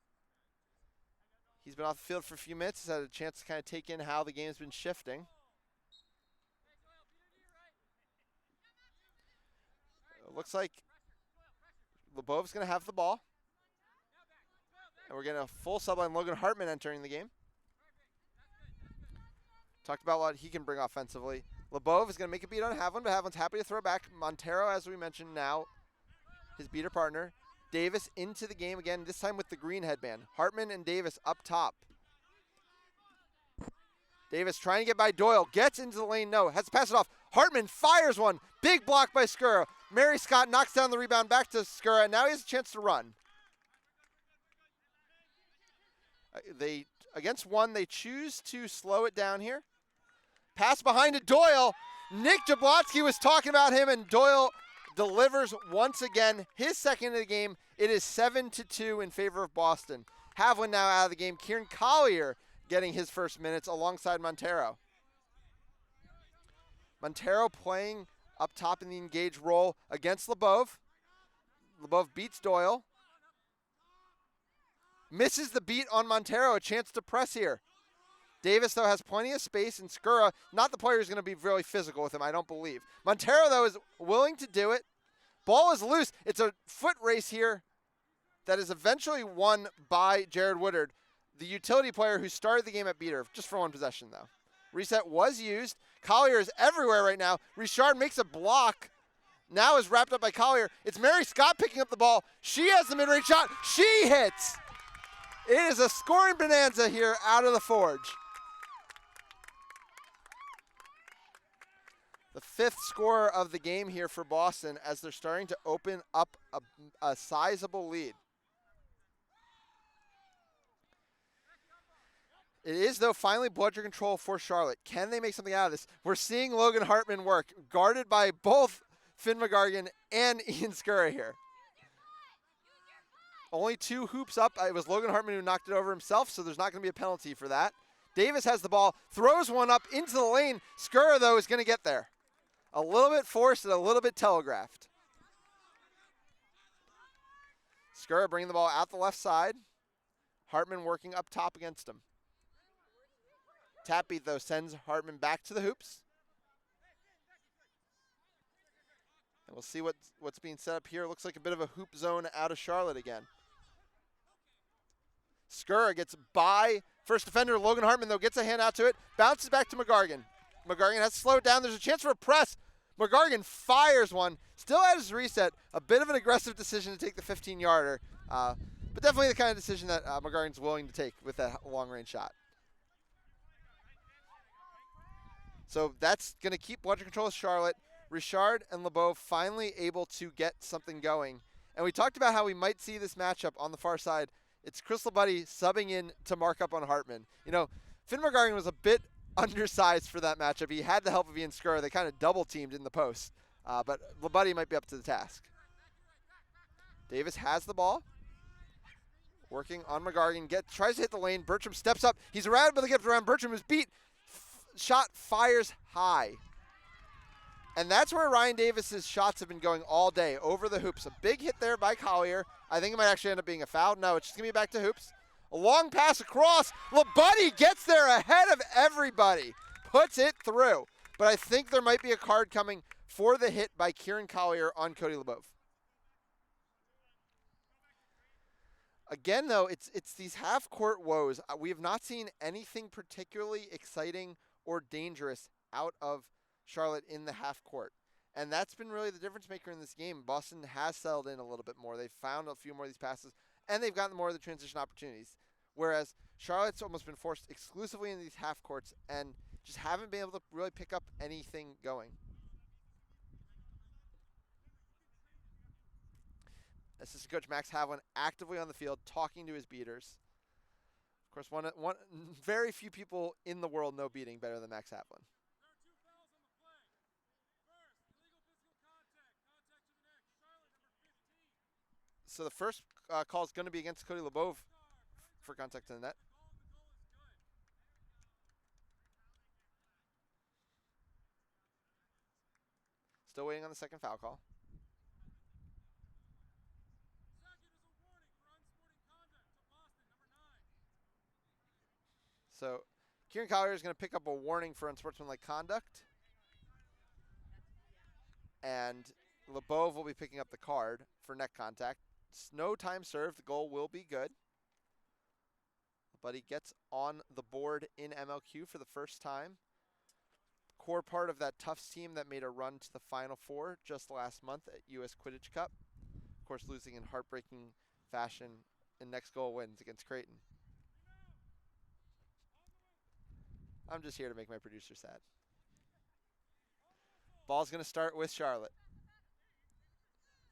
He's been off the field for a few minutes. He's had a chance to kind of take in how the game's been shifting. It looks like Lebov's going to have the ball. And we're getting a full sub line. Logan Hartman entering the game. Talked about what he can bring offensively. Lebov is going to make a beat on Havlin, but Havlin's happy to throw back. Montero, as we mentioned, now his beater partner. Davis into the game again, this time with the green headband. Hartman and Davis up top. Davis trying to get by Doyle. Gets into the lane, no. Has to pass it off. Hartman fires one. Big block by Skura. Mary Scott knocks down the rebound back to Skura, and now he has a chance to run. Against one, they choose to slow it down here. Pass behind to Doyle. Nick Jablotsky was talking about him, and Doyle delivers once again. His second of the game. It is 7-2 in favor of Boston. Havlin now out of the game. Kieran Collier getting his first minutes alongside Montero. Montero playing up top in the engaged role against Lebov. Lebov beats Doyle. Misses the beat on Montero, a chance to press here. Davis, though, has plenty of space, and Skura, not the player who's going to be really physical with him, I don't believe. Montero, though, is willing to do it. Ball is loose. It's a foot race here that is eventually won by Jared Woodard. the utility player who started the game at beater, just for one possession, though. Reset was used. Collier is everywhere right now. Richard makes a block. Now is wrapped up by Collier. It's Mary Scott picking up the ball. She has the mid-range shot. She hits. It is a scoring bonanza here out of the Forge. The 5th scorer of the game here for Boston as they're starting to open up a sizable lead. It is, though, finally bludger control for Charlotte. Can they make something out of this? We're seeing Logan Hartman work, guarded by both Finn McGargan and Ian Skura here. Only 2 hoops up. It was Logan Hartman who knocked it over himself, so there's not going to be a penalty for that. Davis has the ball, throws one up into the lane. Skura, though, is going to get there. A little bit forced and a little bit telegraphed. Skura bringing the ball out the left side. Hartman working up top against him. Tap beat, though, sends Hartman back to the hoops. And we'll see what's being set up here. Looks like a bit of a hoop zone out of Charlotte again. Skura gets by first defender. Logan Hartman, though, gets a hand out to it. Bounces back to McGargan. McGargan has to slow it down. There's a chance for a press. McGargan fires one. Still at his reset. A bit of an aggressive decision to take the 15-yarder. But definitely the kind of decision that McGargan's willing to take with that long-range shot. So that's going to keep bludger control of Charlotte. Richard and LeBeau finally able to get something going. And we talked about how we might see this matchup on the far side. It's Chris Labuddy subbing in to mark up on Hartman. You know, Finn McGargan was a bit undersized for that matchup. He had the help of Ian Skura. They kind of double-teamed in the post. But Labuddy might be up to the task. Davis has the ball. Working on McGargan. Tries to hit the lane. Bertram steps up. He's around, but they get around. Bertram is beat. Shot fires high. And that's where Ryan Davis's shots have been going all day, over the hoops. A big hit there by Collier. I think it might actually end up being a foul. No, it's just going to be back to hoops. A long pass across. Labuddy gets there ahead of everybody. Puts it through. But I think there might be a card coming for the hit by Kieran Collier on Cody LeBeau. Again, though, it's these half-court woes. We have not seen anything particularly exciting or dangerous out of Charlotte in the half court. And that's been really the difference maker in this game. Boston has settled in a little bit more. They've found a few more of these passes, and they've gotten more of the transition opportunities. Whereas Charlotte's almost been forced exclusively in these half courts and just haven't been able to really pick up anything going. Assistant coach Max Havlin actively on the field talking to his beaters. Of course, one very few people in the world know beating better than Max Havlin. So the first call is going to be against Cody LeBeau for contact to the net. Still waiting on the second foul call. So Kieran Collier is going to pick up a warning for unsportsmanlike conduct. And LeBeau will be picking up the card for neck contact. No time served. The goal will be good. But he gets on the board in MLQ for the first time. Core part of that Tufts team that made a run to the Final Four just last month at U.S. Quidditch Cup. Of course, losing in heartbreaking fashion in next goal wins against Creighton. I'm just here to make my producer sad. Ball's going to start with Charlotte.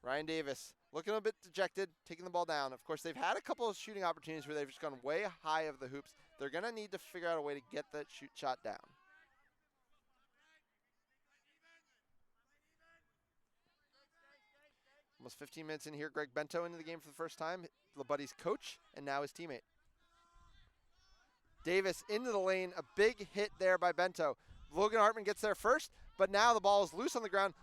Ryan Davis looking a bit dejected, taking the ball down. Of course, they've had a couple of shooting opportunities where they've just gone way high of the hoops. They're going to need to figure out a way to get that shot down. Almost 15 minutes in here, Greg Bento into the game for the first time. LeBuddy's coach and now his teammate. Davis into the lane, a big hit there by Bento. Logan Hartman gets there first, but now the ball is loose on the ground.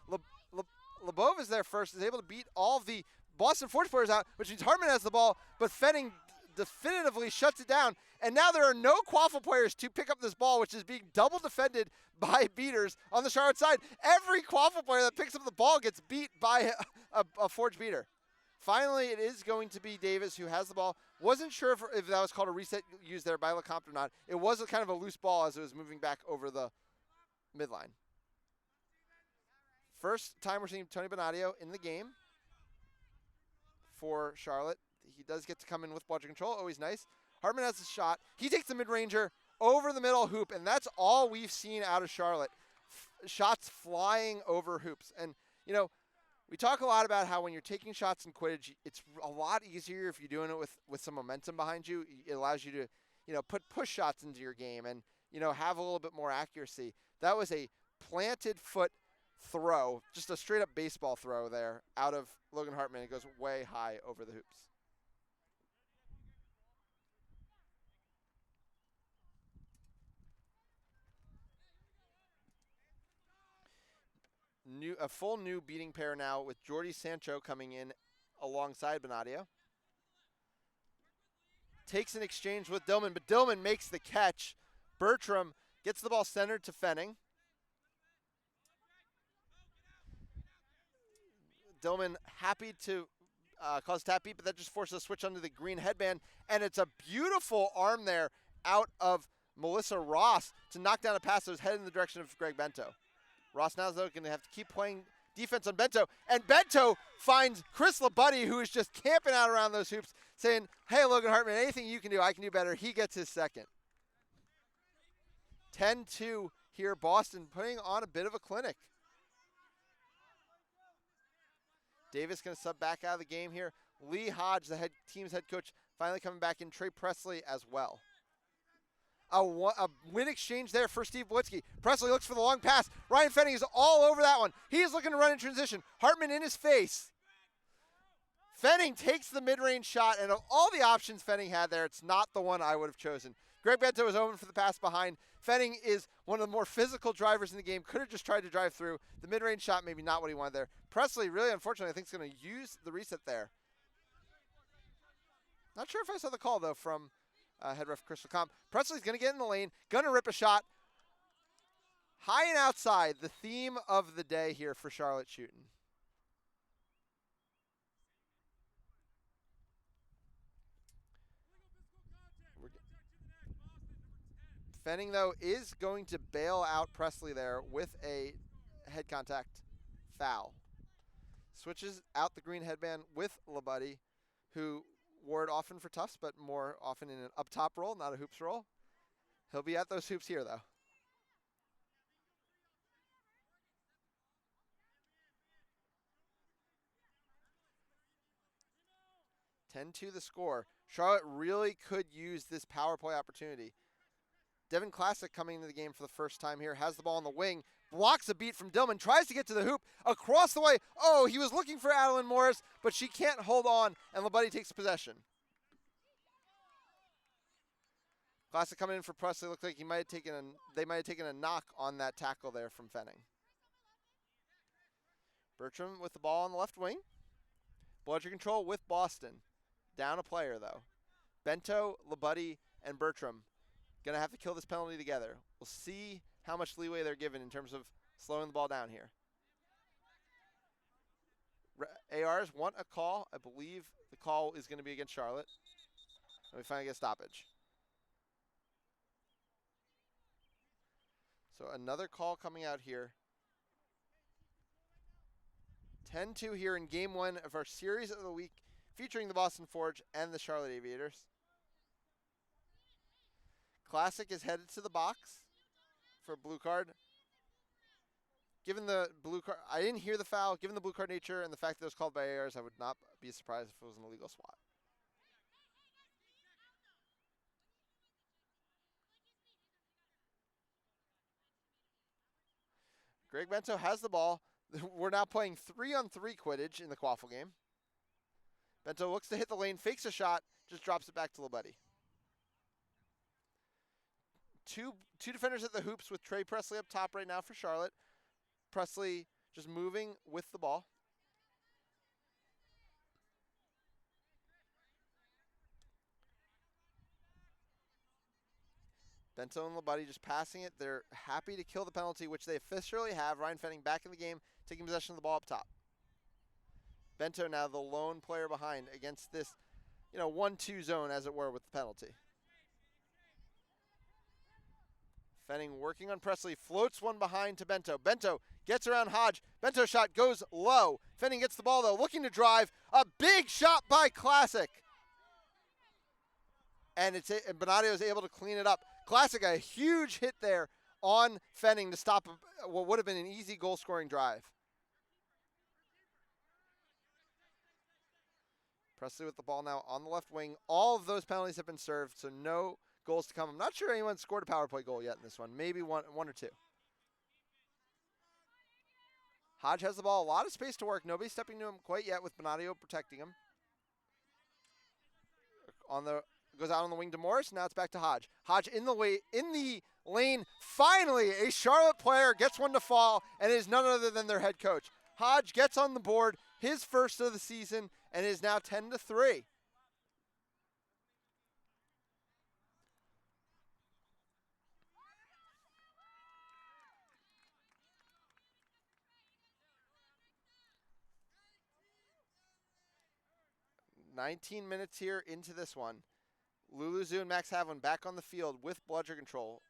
LeBeau is there first, is able to beat all of the Boston Forge players out, which means Hartman has the ball, but Fenning definitively shuts it down. And now there are no Quaffle players to pick up this ball, which is being double defended by beaters on the Charlotte side. Every Quaffle player that picks up the ball gets beat by a Forge beater. Finally, it is going to be Davis who has the ball. Wasn't sure if that was called a reset used there by LeCompte or not. It was a kind of a loose ball as it was moving back over the midline. First time we're seeing Tony Bonadio in the game for Charlotte. He does get to come in with ball control. Always nice. Hartman has a shot. He takes the mid-ranger over the middle hoop, and that's all we've seen out of Charlotte. Shots flying over hoops. And, you know, we talk a lot about how when you're taking shots in Quidditch, it's a lot easier if you're doing it with some momentum behind you. It allows you to, you know, put push shots into your game and, you know, have a little bit more accuracy. That was a planted foot throw, just a straight up baseball throw there out of Logan Hartman. It goes way high over the hoops. A full new beating pair now with Jordi Sancho coming in alongside Bonadio. Takes an exchange with Dillman, but Dillman makes the catch. Bertram gets the ball centered to Fenning. Dillman happy to cause tap beat, but that just forces a switch under the green headband. And it's a beautiful arm there out of Melissa Ross to knock down a pass that was headed in the direction of Greg Bento. Ross now, though, going to have to keep playing defense on Bento. And Bento finds Chris Labuddy, who is just camping out around those hoops, saying, hey, Logan Hartman, anything you can do, I can do better. He gets his second. 10-2 here, Boston putting on a bit of a clinic. Davis going to sub back out of the game here. Lee Hodge, the team's head coach, finally coming back in. Trey Presley as well. A win exchange there for Steve Blitzky. Presley looks for the long pass. Ryan Fenning is all over that one. He is looking to run in transition. Hartman in his face. Fenning takes the mid-range shot, and of all the options Fenning had there, it's not the one I would have chosen. Greg Bento was open for the pass behind. Fenning is one of the more physical drivers in the game. Could have just tried to drive through. The mid-range shot, maybe not what he wanted there. Presley, really, unfortunately, I think is going to use the reset there. Not sure if I saw the call, though, from head ref Chris LeCompte. Presley's going to get in the lane, going to rip a shot. High and outside, the theme of the day here for Charlotte shooting. Fenning, though, is going to bail out Presley there with a head contact foul. Switches out the green headband with Labuddy, who wore it often for Tufts, but more often in an up-top role, not a hoops role. He'll be at those hoops here, though. (10-2) the score. Charlotte really could use this power play opportunity. Devin Classic coming into the game for the first time here, has the ball on the wing, blocks a beat from Dillman, tries to get to the hoop, across the way. Oh, he was looking for Adeline Morris, but she can't hold on, and Labuddy takes possession. Classic coming in for Presley. Looked like they might have taken a knock on that tackle there from Fenning. Bertram with the ball on the left wing. Bludger control with Boston. Down a player, though. Bento, Labuddy, and Bertram going to have to kill this penalty together. We'll see how much leeway they're given in terms of slowing the ball down here. ARs want a call. I believe the call is going to be against Charlotte. And we finally get a stoppage. So another call coming out here. 10-2 here in game one of our series of the week, featuring the Boston Forge and the Charlotte Aviators. Classic is headed to the box for a blue card. Given the blue card, I didn't hear the foul. Given the blue card nature and the fact that it was called by ARs, I would not be surprised if it was an illegal swat. Greg Bento has the ball. We're now playing 3-on-3 Quidditch in the Quaffle game. Bento looks to hit the lane, fakes a shot, just drops it back to Labuddy. Two defenders at the hoops with Trey Presley up top right now for Charlotte. Presley just moving with the ball. Bento and Labuddy just passing it. They're happy to kill the penalty, which they officially have. Ryan Fenning back in the game, taking possession of the ball up top. Bento now the lone player behind against this, 1-2 zone, as it were, with the penalty. Fenning working on Presley, floats one behind to Bento. Bento gets around Hodge. Bento's shot goes low. Fenning gets the ball, though, looking to drive. A big shot by Classic. And Bonadio is able to clean it up. Classic, a huge hit there on Fenning to stop what would have been an easy goal-scoring drive. Presley with the ball now on the left wing. All of those penalties have been served, so no goals to come. I'm not sure anyone scored a power play goal yet in this one. Maybe one or two. Hodge has the ball. A lot of space to work. Nobody's stepping to him quite yet with Bonadio protecting him. Goes out on the wing to Morris. Now it's back to Hodge. Hodge in the lane. Finally, a Charlotte player gets one to fall, and it is none other than their head coach. Hodge gets on the board, his first of the season, and is now 10-3. "19 minutes here into this one. Luluzu and Max Havlin back on the field with bludger control.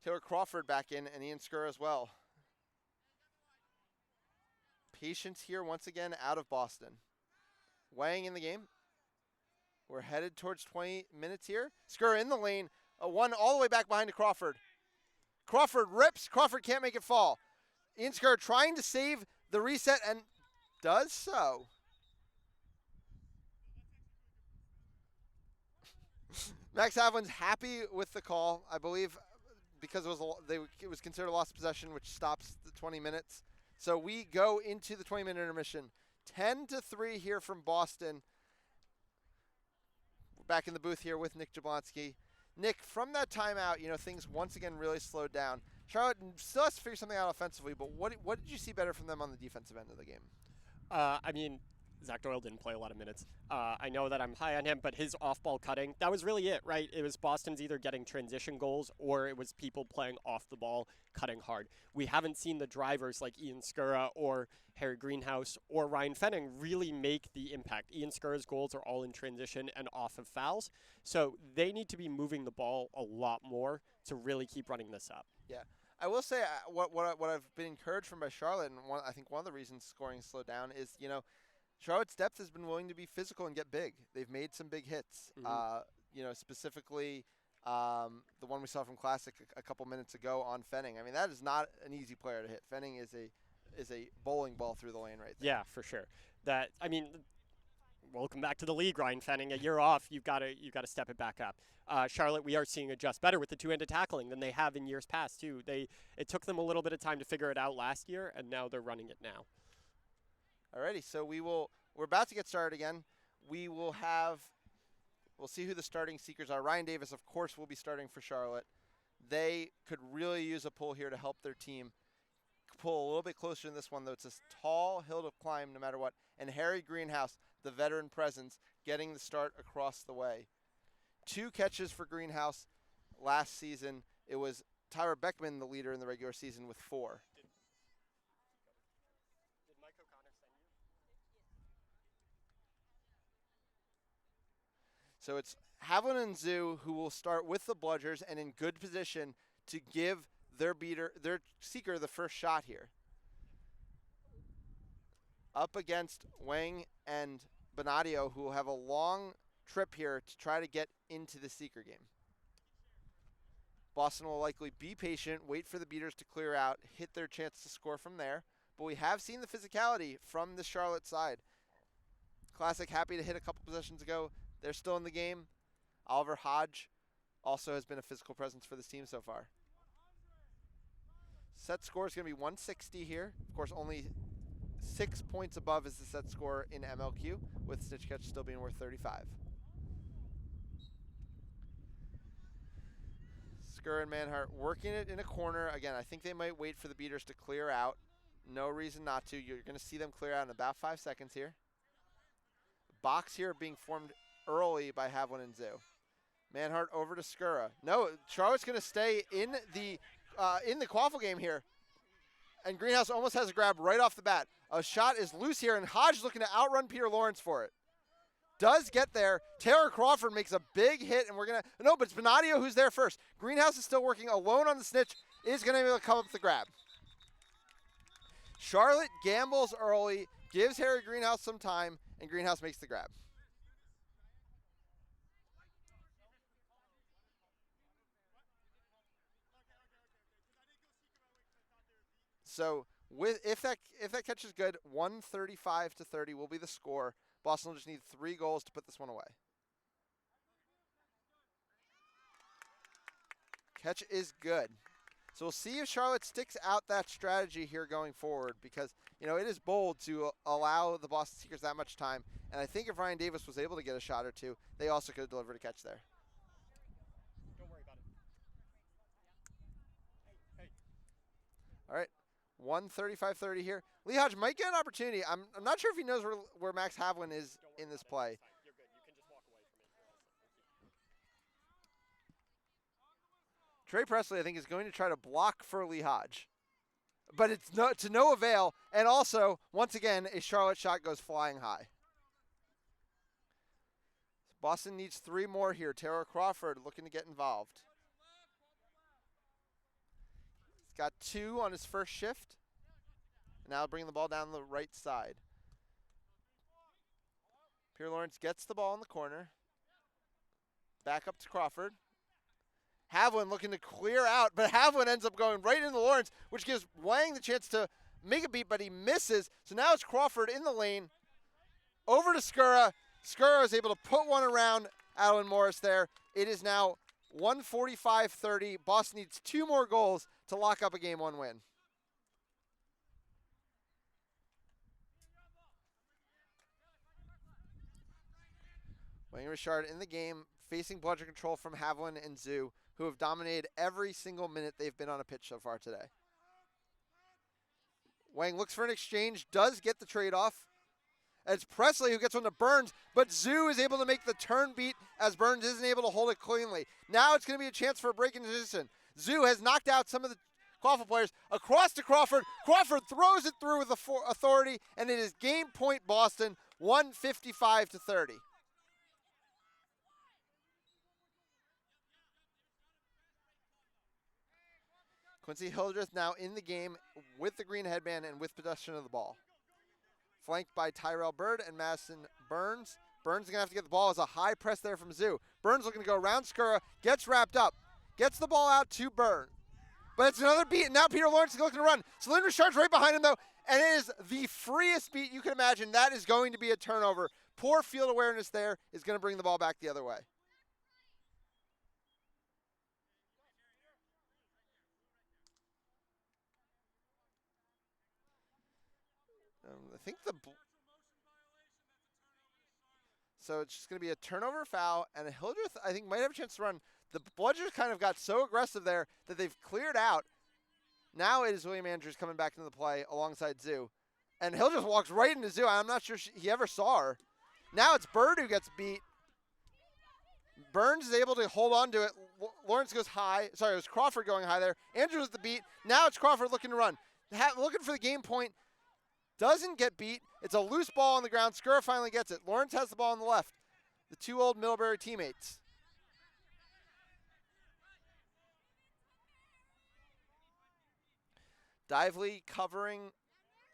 Taylor Crawford back in, and Ian Skur as well. Patience here once again out of Boston. Weighing in the game. We're headed towards 20 minutes here. Skur in the lane. A one all the way back behind to Crawford. Crawford rips. Crawford can't make it fall. Ian Skur trying to save the reset and does so. Max Havlin's happy with the call, I believe, because it was considered a lost possession, which stops the 20 minutes. So we go into the 20-minute intermission. 10-3 here from Boston. We're back in the booth here with Nick Jablonski. Nick, from that timeout, things once again really slowed down. Charlotte still has to figure something out offensively, but what did you see better from them on the defensive end of the game? Zach Doyle didn't play a lot of minutes. I know that I'm high on him, but his off-ball cutting, that was really it, right? It was Boston's either getting transition goals or it was people playing off the ball, cutting hard. We haven't seen the drivers like Ian Skura or Harry Greenhouse or Ryan Fenning really make the impact. Ian Skura's goals are all in transition and off of fouls, so they need to be moving the ball a lot more to really keep running this up. Yeah. I will say what I've been encouraged from by Charlotte, and I think one of the reasons scoring slowed down is, Charlotte's depth has been willing to be physical and get big. They've made some big hits. Mm-hmm. Specifically the one we saw from Classic a couple minutes ago on Fenning. I mean, that is not an easy player to hit. Fenning is a bowling ball through the lane right there. Yeah, for sure. Welcome back to the league, Ryan Fenning. A year off, you've got to step it back up. Charlotte, we are seeing adjust better with the two-handed tackling than they have in years past too. It took them a little bit of time to figure it out last year, and now they're running it now. Alrighty, so we're about to get started again. We'll see who the starting seekers are. Ryan Davis, of course, will be starting for Charlotte. They could really use a pull here to help their team pull a little bit closer in this one, though. It's a tall hill to climb no matter what. And Harry Greenhouse, the veteran presence, getting the start across the way. 2 catches for Greenhouse last season. It was Tyler Beckman, the leader in the regular season, with 4. So it's Havlin and Zoo who will start with the bludgers and in good position to give their seeker, the first shot here. Up against Wang and Bonadio, who will have a long trip here to try to get into the seeker game. Boston will likely be patient, wait for the beaters to clear out, hit their chance to score from there. But we have seen the physicality from the Charlotte side. Classic happy to hit a couple possessions ago. They're still in the game. Oliver Hodge also has been a physical presence for this team so far. Set score is going to be 160 here. Of course, only 6 points above is the set score in MLQ, with Stitch Catch still being worth 35. Skur and Manhart working it in a corner. Again, I think they might wait for the beaters to clear out. No reason not to. You're going to see them clear out in about 5 seconds here. Box here being formed early by Havlin and Zoo. Manhart over to Skura. No, Charlotte's going to stay in the quaffle game here. And Greenhouse almost has a grab right off the bat. A shot is loose here, and Hodge looking to outrun Peter Lawrence for it. Does get there. Taylor Crawford makes a big hit, and we're going to – no, but it's Benadio who's there first. Greenhouse is still working alone on the snitch. Is going to be able to come up with the grab. Charlotte gambles early, gives Harry Greenhouse some time, and Greenhouse makes the grab. So if that catch is good, 135-30 will be the score. Boston will just need 3 goals to put this one away. Catch is good. So we'll see if Charlotte sticks out that strategy here going forward, because, you know, it is bold to allow the Boston Seekers that much time. And I think if Ryan Davis was able to get a shot or two, they also could have delivered a catch there. Don't worry about it. Hey. All right. 135-30 here. Lee Hodge might get an opportunity. I'm not sure if he knows where Max Havlin is in this play. You're good. You can just walk away from it. Trey Presley, I think, is going to try to block for Lee Hodge. But it's to no avail. And also, once again, a Charlotte shot goes flying high. Boston needs 3 more here. Taylor Crawford looking to get involved. He's got 2 on his first shift. And now bringing the ball down the right side. Peter Lawrence gets the ball in the corner. Back up to Crawford. Havlin looking to clear out, but Havlin ends up going right into Lawrence, which gives Wang the chance to make a beat, but he misses. So now it's Crawford in the lane. Over to Skura. Skura is able to put one around Alan Morris there. It is now 145-30. Boston needs 2 more goals to lock up a Game 1 win. Wayne Richard in the game, facing bludgeon control from Havlin and Zoo, who have dominated every single minute they've been on a pitch so far today. Wang looks for an exchange, does get the trade-off. It's Presley who gets one to Burns, but Zoo is able to make the turn beat as Burns isn't able to hold it cleanly. Now it's going to be a chance for a break in position. Zoo has knocked out some of the Clawful players. Across to Crawford. Crawford throws it through with authority, and it is game point Boston, 155-30. Quincy Hildreth now in the game with the green headband and with possession of the ball. Flanked by Tyrell Bird and Madison Burns. Burns is going to have to get the ball as a high press there from Zoo. Burns looking to go around Skura, gets wrapped up, gets the ball out to Burns. But it's another beat, and now Peter Lawrence is looking to run. Celine Richard's right behind him, though, and it is the freest beat you can imagine. That is going to be a turnover. Poor field awareness there is going to bring the ball back the other way. I think so it's just going to be a turnover foul, and Hildreth, I think, might have a chance to run. The Bludgers kind of got so aggressive there that they've cleared out. Now it is William Andrews coming back into the play alongside Zoo. And Hildreth walks right into Zoo. I'm not sure he ever saw her. Now it's Bird who gets beat. Burns is able to hold on to it. Lawrence goes high. Sorry, it was Crawford going high there. Andrews with the beat. Now it's Crawford looking to run. Looking for the game point. Doesn't get beat. It's a loose ball on the ground. Skura finally gets it. Lawrence has the ball on the left. The 2 old Middlebury teammates. Dively covering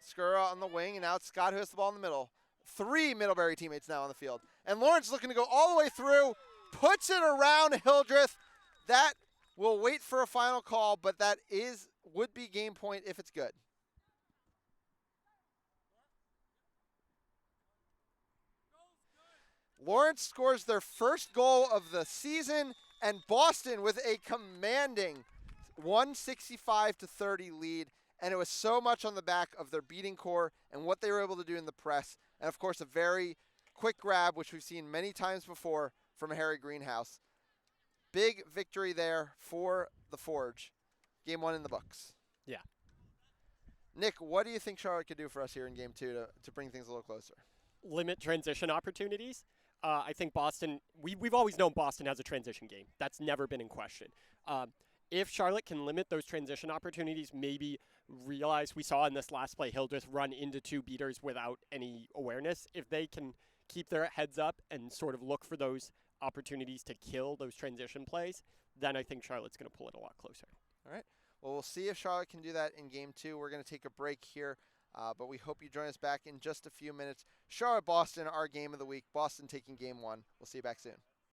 Skura on the wing, and now it's Scott who has the ball in the middle. 3 Middlebury teammates now on the field. And Lawrence looking to go all the way through, puts it around Hildreth. That will wait for a final call, but that would be game point if it's good. Lawrence scores their first goal of the season, and Boston with a commanding 165-30 lead. And it was so much on the back of their beating core and what they were able to do in the press. And, of course, a very quick grab, which we've seen many times before from Harry Greenhouse. Big victory there for the Forge. Game 1 in the books. Yeah. Nick, what do you think Charlotte could do for us here in Game 2 to bring things a little closer? Limit transition opportunities. I think Boston, we've always known Boston has a transition game. That's never been in question. if Charlotte can limit those transition opportunities, maybe realize we saw in this last play Hildreth run into 2 beaters without any awareness. If they can keep their heads up and sort of look for those opportunities to kill those transition plays, then I think Charlotte's going to pull it a lot closer. All right. Well, we'll see if Charlotte can do that in game 2. We're going to take a break here, but we hope you join us back in just a few minutes. Charlotte-Boston, our game of the week. Boston taking game 1. We'll see you back soon.